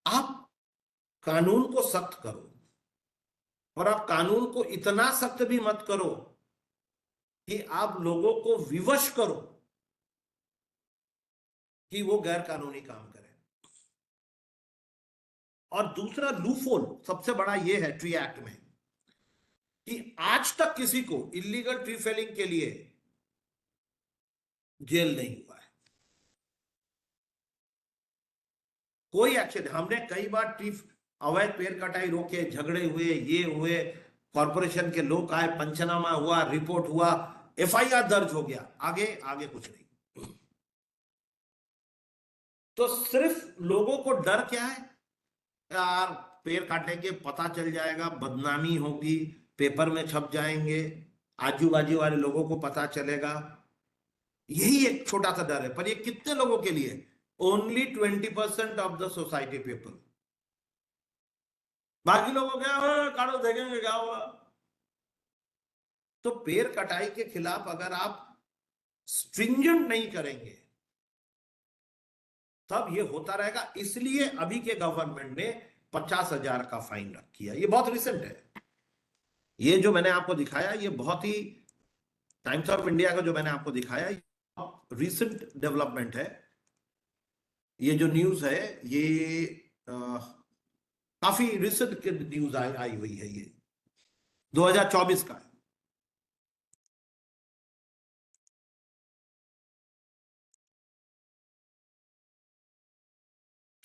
आप कानून को सख्त करो, और आप कानून को इतना सख्त भी मत करो कि आप लोगों को विवश करो कि वो गैर कानूनी काम करें। और दूसरा लूफोल सबसे बड़ा ये है ट्री एक्ट में कि आज तक किसी को इलीगल ट्री फेलिंग के लिए जेल नहीं हुआ है, कोई एक्शन। हमने कई बार ट्री अवैध पेड़ कटाई रोके, झगड़े हुए, ये हुए, कॉर्पोरेशन के लोग आए, पंचनामा हुआ, रिपोर्ट हुआ, एफआईआर दर्ज हो गया, आगे आगे कुछ नहीं। तो सिर्फ लोगों को डर क्या है, यार पेड़ काटेंगे पता चल जाएगा, बदनामी होगी, पेपर में छप जाएंगे, आजू बाजू वाले लोगों को पता चलेगा, यही एक छोटा सा डर है। पर ये कितने लोगों के लिए, only 20% of the society people. बाकी लोगों क्या काटो देखेंगे क्या हुआ। तो पेड़ कटाई के खिलाफ अगर आप स्ट्रिंजेंट नहीं करेंगे तब ये होता रहेगा। इसलिए अभी के गवर्नमेंट ने 50,000 का फाइन रख किया। ये बहुत रिसेंट है, ये जो मैंने आपको दिखाया ये बहुत ही, टाइम्स ऑफ इंडिया का जो मैंने आपको दिखाया रिसेंट डेवलपमेंट है। ये जो न्यूज है ये काफी रिसेंट न्यूज आई हुई है, ये 2024 का है।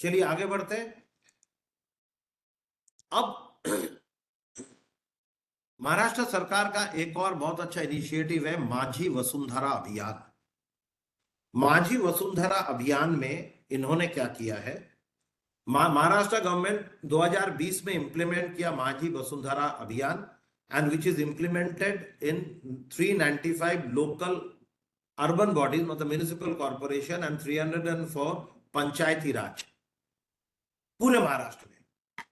चलिए आगे बढ़ते हैं। अब महाराष्ट्र सरकार का एक और बहुत अच्छा इनिशिएटिव है माझी वसुंधरा अभियान। माझी वसुंधरा अभियान में इन्होंने क्या किया है, महाराष्ट्र गवर्नमेंट 2020 में इंप्लीमेंट किया Majhi Vasundhara Abhiyan, and which is implemented in 395 local urban bodies, मतलब municipal corporation, and 304 Panchayati Raj पूरे महाराष्ट्र में।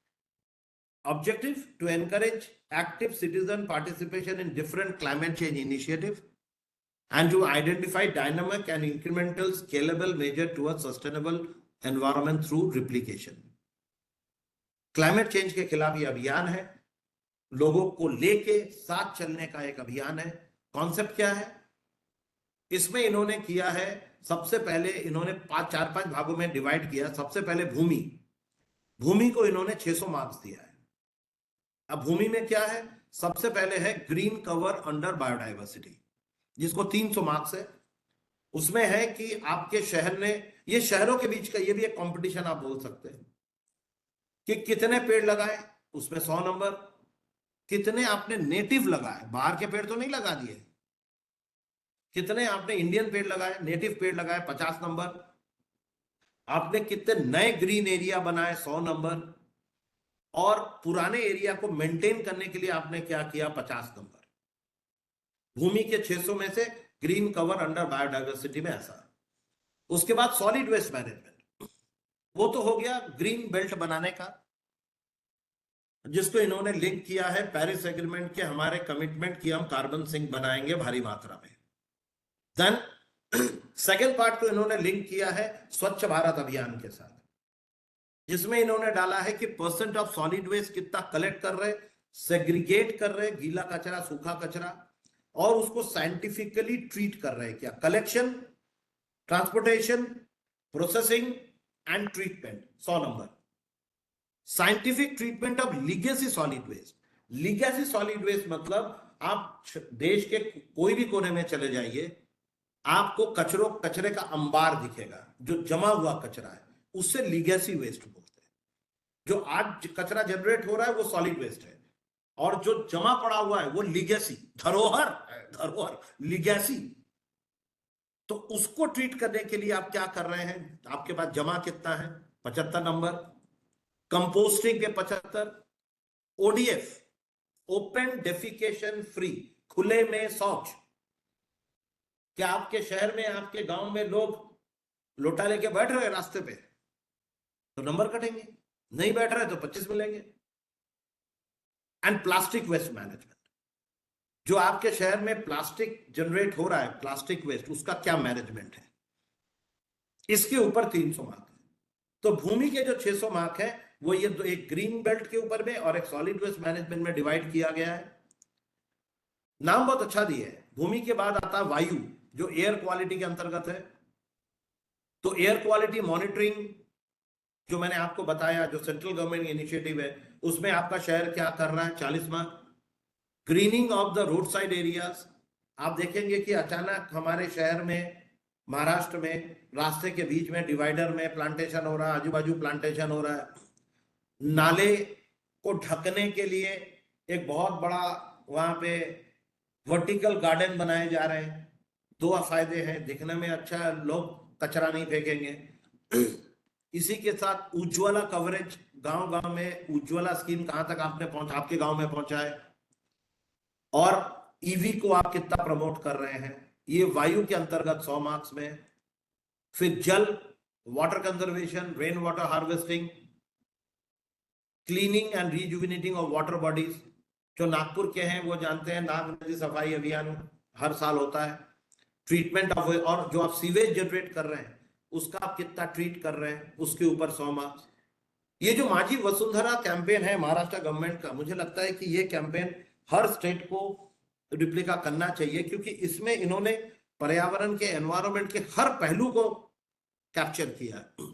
Objective to encourage active citizen participation in different climate change initiative and to identify dynamic and incremental scalable measure towards sustainable environment through replication। Climate change के खिलाफ ये अभियान है, लोगों को लेके साथ चलने का एक अभियान है। कॉन्सेप्ट क्या है इसमें इन्होंने किया है, सबसे पहले इन्होंने 4-5 भागों में डिवाइड किया। सबसे पहले भूमि को इन्होंने 600 मार्क्स दिया है। अब भूमि में क्या है, सबसे पहले है ग्रीन कवर अंडर बायोडाइवर्सिटी, जिसको 300 मार्क्स है। उसमें है कि आपके शहर ने, ये शहरों के बीच का ये भी एक कंपटीशन आप बोल सकते हैं कि कितने पेड़ लगाए, उसमें 100 नंबर। कितने आपने नेटिव लगाए, बाहर के पेड़ तो नहीं लगा दिए, कितने आपने इंडियन पेड़ लगाए, नेटिव पेड़ लगाए, 50 नंबर। आपने कितने नए ग्रीन एरिया बनाए 100 नंबर, और पुराने एरिया को मेंटेन करने के लिए आपने क्या किया 50 नंबर। भूमि के 600 में से ग्रीन कवर अंडर बायोडाइवर्सिटी में ऐसा। उसके बाद सॉलिड वेस्ट मैनेजमेंट, वो तो हो गया ग्रीन बेल्ट बनाने का, जिसको इन्होंने लिंक किया है पेरिस एग्रीमेंट के हमारे कमिटमेंट की हम कार्बन सिंक बनाएंगे भारी मात्रा में। देन सेकेंड पार्ट को इन्होंने लिंक किया है स्वच्छ भारत अभियान के साथ, जिसमें इन्होंने डाला है कि परसेंट ऑफ सॉलिड वेस्ट कितना कलेक्ट कर रहे, सेग्रीगेट कर रहे, गीला कचरा सूखा कचरा, और उसको साइंटिफिकली ट्रीट कर रहे। क्या collection, transportation, processing and treatment. 100 number scientific treatment of legacy solid waste. Legacy solid waste मतलब आप देश के कोई भी कोने में चले जाइए, आपको कचरे का अंबार दिखेगा, जो जमा हुआ कचरा है, उससे लीगेसी वेस्ट बोलते हैं। जो आज कचरा जनरेट हो रहा है वो सॉलिड वेस्ट है, और जो जमा पड़ा हुआ है वो लीगेसी, धरोहर लीगेसी। तो उसको ट्रीट करने के लिए आप क्या कर रहे हैं, आपके पास जमा कितना है 75 नंबर, कंपोस्टिंग के 75, ओडीएफ ओपन डेफिकेशन फ्री, खुले में शौच। क्या आपके शहर में, आपके गांव में लोग लोटा लेके बैठ रहे हैं रास्ते पे, तो नंबर कटेंगे, नहीं बैठ रहे तो 25 मिलेंगे। एंड प्लास्टिक वेस्ट मैनेजमेंट, जो आपके शहर में प्लास्टिक जनरेट हो रहा है, प्लास्टिक वेस्ट, उसका क्या मैनेजमेंट है, इसके ऊपर 300 मार्क है। तो भूमि के जो 600 मार्क है वो ये दो, एक ग्रीन बेल्ट के ऊपर में और एक सॉलिड वेस्ट मैनेजमेंट में डिवाइड किया गया है। नाम बहुत अच्छा दिए है। भूमि के बाद आता है वायु, जो एयर क्वालिटी के अंतर्गत है। तो एयर क्वालिटी मॉनिटरिंग, जो मैंने आपको बताया, जो सेंट्रल गवर्नमेंट इनिशिएटिव है, उसमें आपका शहर क्या कर रहा है, 40 mark. Grinning of the road side areas, आप देखेंगे कि अचानक हमारे शहर में, महाराष्ट्र में, रास्ते के बीच में डिवाइडर में प्लांटेशन हो रहा है, आजू बाजू प्लांटेशन हो रहा है। नाले को ढकने के लिए एक बहुत बड़ा वहां पे वर्टिकल गार्डन बनाए जा रहे हैं। 2 फायदे हैं, दिखने में अच्छा है, लोग कचरा नहीं फेंकेंगे। इसी के साथ उज्ज्वला कवरेज, गांव गांव में उज्ज्वला स्कीम कहां तक आपने पहुंचा, आपके गांव में पहुंचा है, और ईवी को आप कितना प्रमोट कर रहे हैं, ये वायु के अंतर्गत 100 मार्क्स में। फिर जल, water conservation, rain water harvesting, cleaning and rejuvenating of water bodies, जो नागपुर के हैं वो जानते हैं, नाग नदी सफाई अभियान हर साल होता है। ट्रीटमेंट ऑफ, और जो आप सीवेज जनरेट कर रहे हैं उसका आप कितना ट्रीट कर रहे हैं, उसके ऊपर 100 मार्क्स। ये जो माझी वसुंधरा कैंपेन है महाराष्ट्र गवर्नमेंट का, मुझे लगता है कि ये कैंपेन हर स्टेट को रिप्लिका करना चाहिए, क्योंकि इसमें इन्होंने पर्यावरण के, एनवायरनमेंट के हर पहलू को कैप्चर किया है।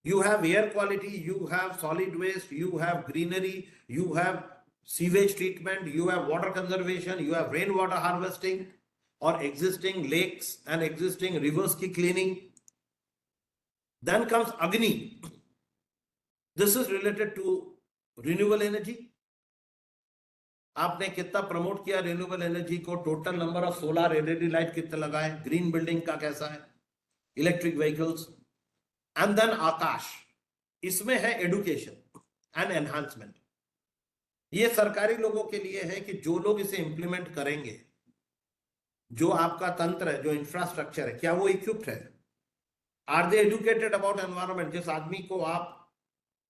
You have air quality, you have solid waste, you have greenery, you have sewage treatment, you have water conservation, you have rainwater harvesting, or existing lakes and existing rivers ki cleaning. Then comes Agni. This is related to renewable energy. आपने कितना promote किया renewable energy को, total number of solar LED light कितने लगाए, green building का कैसा है, electric vehicles. And then आकाश, इसमें है एडुकेशन एंड एनहांसमेंट। ये सरकारी लोगों के लिए है कि जो लोग इसे इंप्लीमेंट करेंगे, जो आपका तंत्र है, जो इंफ्रास्ट्रक्चर है, क्या वो इक्विप्ड है, are they educated about environment. जिस आदमी को आप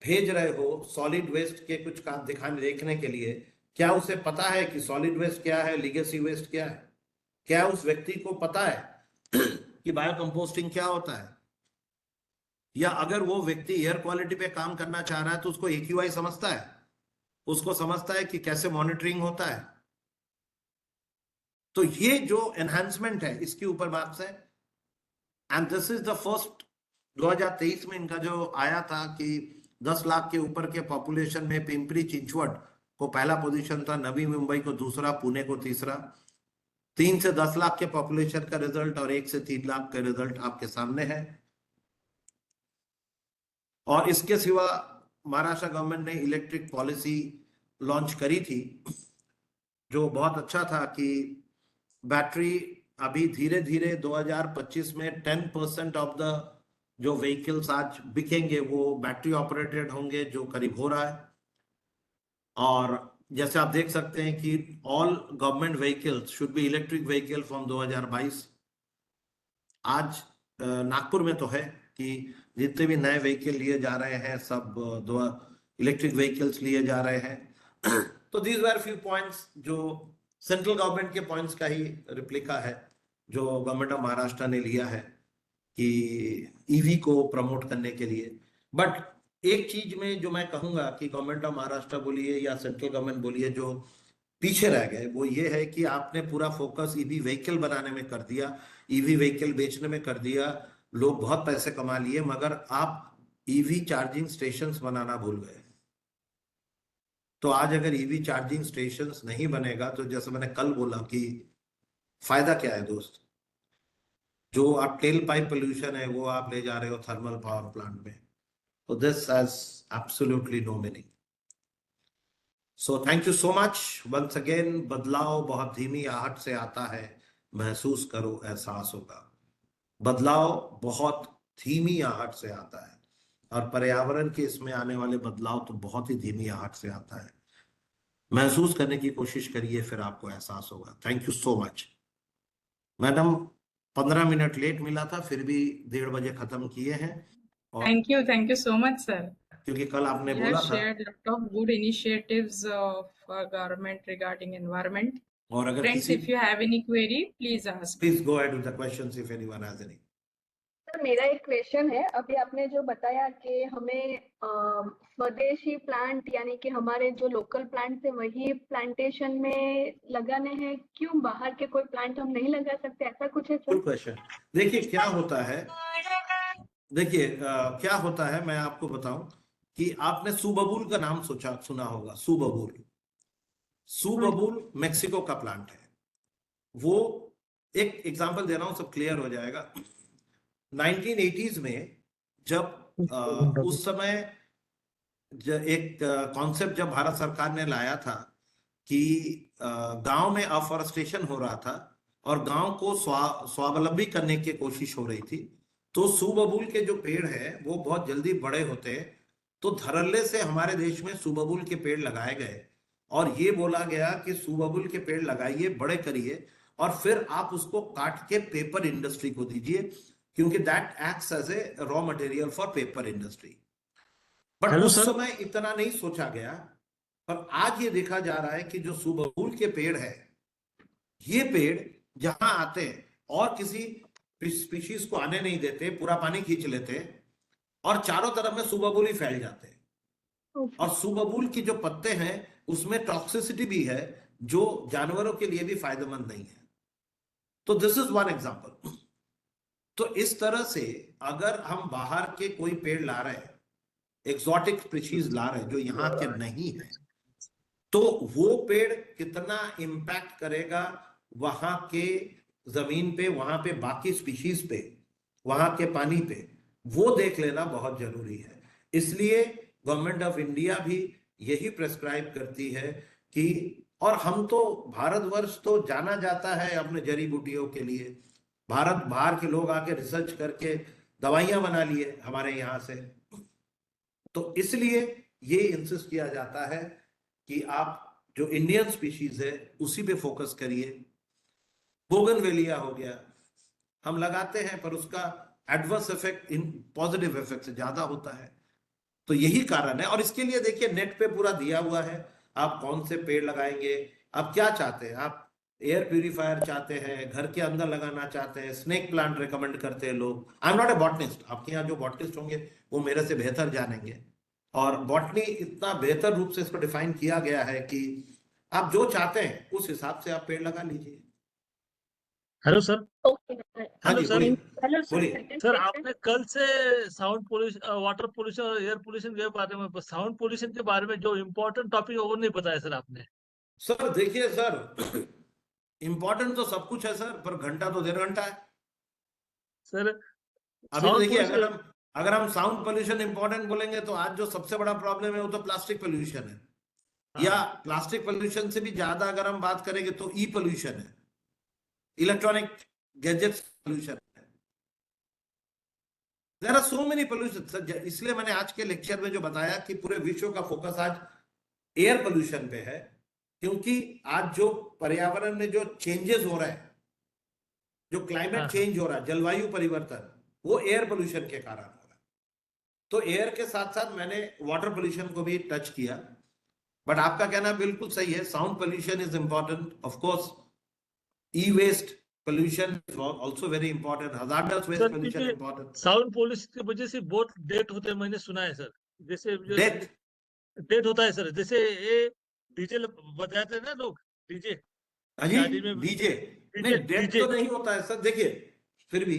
भेज रहे हो सॉलिड वेस्ट के कुछ काम दिखाने देखने के लिए, क्या उसे पता है कि सॉलिड वेस्ट क्या है, लीगेसी वेस्ट क्या है? क्या उस व्यक्ति को पता है कि बायो कंपोस्टिंग क्या होता है? या अगर वो व्यक्ति एयर क्वालिटी पे काम करना चाह रहा है तो उसको AQI समझता है, उसको समझता है कि कैसे मॉनिटरिंग होता है। तो ये जो एनहांसमेंट है इसके ऊपर मार्क्स है। And this is the first, 2023 में इनका जो आया था कि 10 लाख के ऊपर के पॉपुलेशन में पिंपरी चिंचवड को पहला पोजीशन था, नवी मुंबई को दूसरा, पुणे को तीसरा। 3 से 10 लाख के पॉपुलेशन का रिजल्ट और 1 से 3 लाख का रिजल्ट आपके सामने है। और इसके सिवा महाराष्ट्र गवर्नमेंट ने इलेक्ट्रिक पॉलिसी लॉन्च करी थी, जो बहुत अच्छा था कि बैटरी अभी धीरे धीरे 2025 में 10% ऑफ द जो व्हीकल्स आज बिकेंगे वो बैटरी ऑपरेटेड होंगे, जो करीब हो रहा है। और जैसे आप देख सकते हैं कि all government vehicles should be electric vehicle from 2022। आज नागपुर में तो है कि जितने भी नए व्हीकल लिए जा रहे हैं सब दो इलेक्ट्रिक व्हीकल्स लिए जा रहे हैं। तो दीज वर फ्यू पॉइंट्स जो सेंट्रल गवर्नमेंट के पॉइंट्स का ही रिप्लिका है जो गवर्नमेंट ऑफ महाराष्ट्र ने लिया है कि ईवी को प्रमोट करने के लिए। बट एक चीज में जो मैं कहूंगा कि गवर्नमेंट ऑफ महाराष्ट्र बोलिए या सेंट्रल गवर्नमेंट बोलिए जो पीछे रह गए वो ये है कि आपने पूरा फोकस ईवी व्हीकल बनाने में कर दिया, ईवी व्हीकल बेचने में कर दिया, लोग बहुत पैसे कमा लिए, मगर आप ईवी चार्जिंग स्टेशंस बनाना भूल गए। तो आज अगर ईवी चार्जिंग स्टेशंस नहीं बनेगा तो जैसे मैंने कल बोला कि फायदा क्या है दोस्त, जो आप टेल पाइप पोल्यूशन है वो आप ले जा रहे हो थर्मल पावर प्लांट में, तो this has absolutely no meaning. So thank you so much once again. बदलाव बहुत धीमी आहट से आता है, महसूस करो एहसास होगा। बदलाव बहुत धीमी आहट से आता है और पर्यावरण के इसमें आने वाले बदलाव तो बहुत ही धीमी आहट से आता है। महसूस करने की कोशिश करिए, फिर आपको एहसास होगा। Thank you so much. Madam 15 minute late मिला था, फिर भी 1:30 बजे खत्म किए हैं। और Thank you so much, sir. क्योंकि कल आपने You बोला have था, shared a lot of good initiatives of our government regarding environment. और अगर Friends, किसी if you have any query, please ask. Please go ahead with the questions if anyone has any. Sir मेरा एक question है, अभी आपने जो बताया कि हमें स्वदेशी प्लांट यानी कि हमारे जो लोकल प्लांट है वही प्लांटेशन में लगाने हैं, क्यों बाहर के कोई प्लांट हम नहीं लगा सकते, ऐसा कुछ है सर? Good question. देखिए क्या होता है, क्या होता है मैं आपको बताऊं कि आपने सुबबुल का नाम सुना होगा। सुबबुल मेक्सिको का प्लांट है। वो एक एग्जांपल दे रहा हूं, सब क्लियर हो जाएगा। 1980s में जब उस समय एक कॉन्सेप्ट जब भारत सरकार ने लाया था कि गांव में अफॉरेस्टेशन हो रहा था और गांव को स्वावलंबी करने की कोशिश हो रही थी, तो सुबबुल के जो पेड़ है वो बहुत जल्दी बड़े होते हैं। तो धड़ल्ले से हमारे देश में सुबबुल के पेड़ लगाए गए और ये बोला गया कि सुबबुल के पेड़ लगाइए, बड़े करिए और फिर आप उसको काट के पेपर इंडस्ट्री को दीजिए, क्योंकि that acts as a raw material for paper industry. But उस समय इतना नहीं सोचा गया, पर आज ये देखा जा रहा है कि जो सुबबुल के पेड़ है, ये पेड़ जहां आते हैं और किसी स्पीशीज को आने नहीं देते, पूरा पानी खींच लेते और चारों तरफ में सुबबुल ही फैल जाते हैं। और सुबबुल की जो पत्ते हैं उसमें टॉक्सिसिटी भी है जो जानवरों के लिए भी फायदेमंद नहीं है। तो दिस इज वन एग्जांपल। तो इस तरह से अगर हम बाहर के कोई पेड़ ला रहे हैं, एक्सोटिक स्पीशीज ला रहे हैं जो यहाँ के नहीं है, तो वो पेड़ कितना इम्पैक्ट करेगा वहां के जमीन पे, वहां पे बाकी स्पीशीज पे, वहां के पानी पे, वो देख लेना बहुत जरूरी है। इसलिए गवर्नमेंट ऑफ इंडिया भी यही प्रेस्क्राइब करती है कि, और हम तो भारतवर्ष तो जाना जाता है अपने जड़ी बूटियों के लिए। भारत बाहर के लोग आके रिसर्च करके दवाइयां बना लिए हमारे यहाँ से। तो इसलिए ये इंसिस्ट किया जाता है कि आप जो इंडियन स्पीशीज है उसी पे फोकस करिए। बोगनवेलिया हो गया, हम लगाते हैं पर उसका adverse effect in positive effect से ज्यादा होता है। तो यही कारण है। और इसके लिए देखिए नेट पे पूरा दिया हुआ है, आप कौन से पेड़ लगाएंगे, आप क्या चाहते हैं, आप एयर प्यूरिफायर चाहते हैं, घर के अंदर लगाना चाहते हैं, स्नेक प्लांट रिकमेंड करते हैं लोग। I am not a botanist, आपके यहाँ जो बॉटनिस्ट होंगे वो मेरे से बेहतर जानेंगे। और बॉटनी इतना बेहतर रूप से इसको डिफाइन किया गया है कि आप जो चाहते हैं उस हिसाब से आप पेड़ लगा लीजिए। Hello sir. हाँ जी, बोलिए बोलिए सर आपने कल से साउंड पोल्यूशन, वाटर पोल्यूशन और एयर पोल्यूशन के बारे में, साउंड पोल्यूशन के बारे में जो इम्पोर्टेंट टॉपिक है वो नहीं बताया सर आपने। सर देखिए सर, इम्पोर्टेंट तो सब कुछ है सर, पर घंटा तो 1.5 घंटा है सर अभी। तो देखिए अगर हम साउंड पोल्यूशन इंपॉर्टेंट बोलेंगे तो आज जो सबसे बड़ा प्रॉब्लम है वो तो प्लास्टिक पोल्यूशन है। या प्लास्टिक पोल्यूशन से भी ज्यादा अगर हम बात करेंगे तो ई पोल्यूशन है, इलेक्ट्रॉनिक गैजेट्स पोल्यूशन है। There are so many pollution sir, इसलिए मैंने आज के लेक्चर में जो बताया कि पूरे विश्व का फोकस आज एयर पोल्यूशन पे है, क्योंकि आज जो पर्यावरण में जो चेंजेस हो रहे हैं, जो क्लाइमेट चेंज हो रहा है, जलवायु परिवर्तन, वो एयर पोल्यूशन के कारण हो रहा है। तो एयर के साथ साथ मैंने वाटर पोल्यूशन को भी टच किया, बट आपका कहना बिल्कुल सही है, sound pollution is important, of course e waste pollution is also very important, hazardous waste sir, pollution क्योंकि important, साउंड पोल्यूशन की वजह से बहुत डेथ होते हैं, मैंने सुना है सर। जैसे death, डेथ होता है सर, जैसे ये डीजे बजाते हैं ना लोग, डीजे अजी शादी में डीजे नहीं, डेथ तो नहीं होता है सर, देखिए फिर भी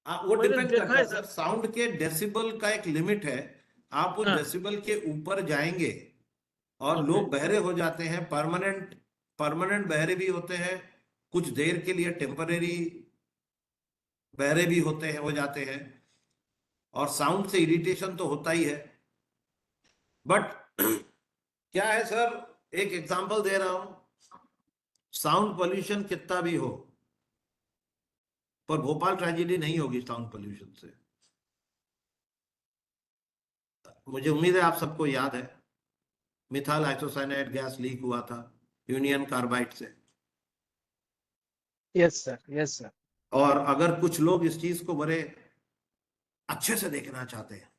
वो मैंने डिपेंड देखा करता है है सर, साउंड के डेसिबल का एक लिमिट है, आप उस हाँ। डेसिबल के ऊपर जाएंगे और ओके। लोग बहरे हो जाते हैं, परमानेंट बहरे भी होते हैं, कुछ देर के लिए टेम्परेरी बहरे भी होते हैं, हो जाते हैं, और साउंड से इरिटेशन तो होता ही है। बट क्या है सर, एक एग्जांपल दे रहा हूं, साउंड पोल्यूशन कितना भी हो, पर भोपाल ट्रेजेडी नहीं होगी साउंड पोल्यूशन से। मुझे उम्मीद है आप सबको याद है, मिथाइल आइसोसाइनाइड गैस लीक हुआ था यूनियन कार्बाइड से, Yes, sir. Yes, sir. और अगर कुछ लोग इस चीज को बड़े अच्छे से देखना चाहते हैं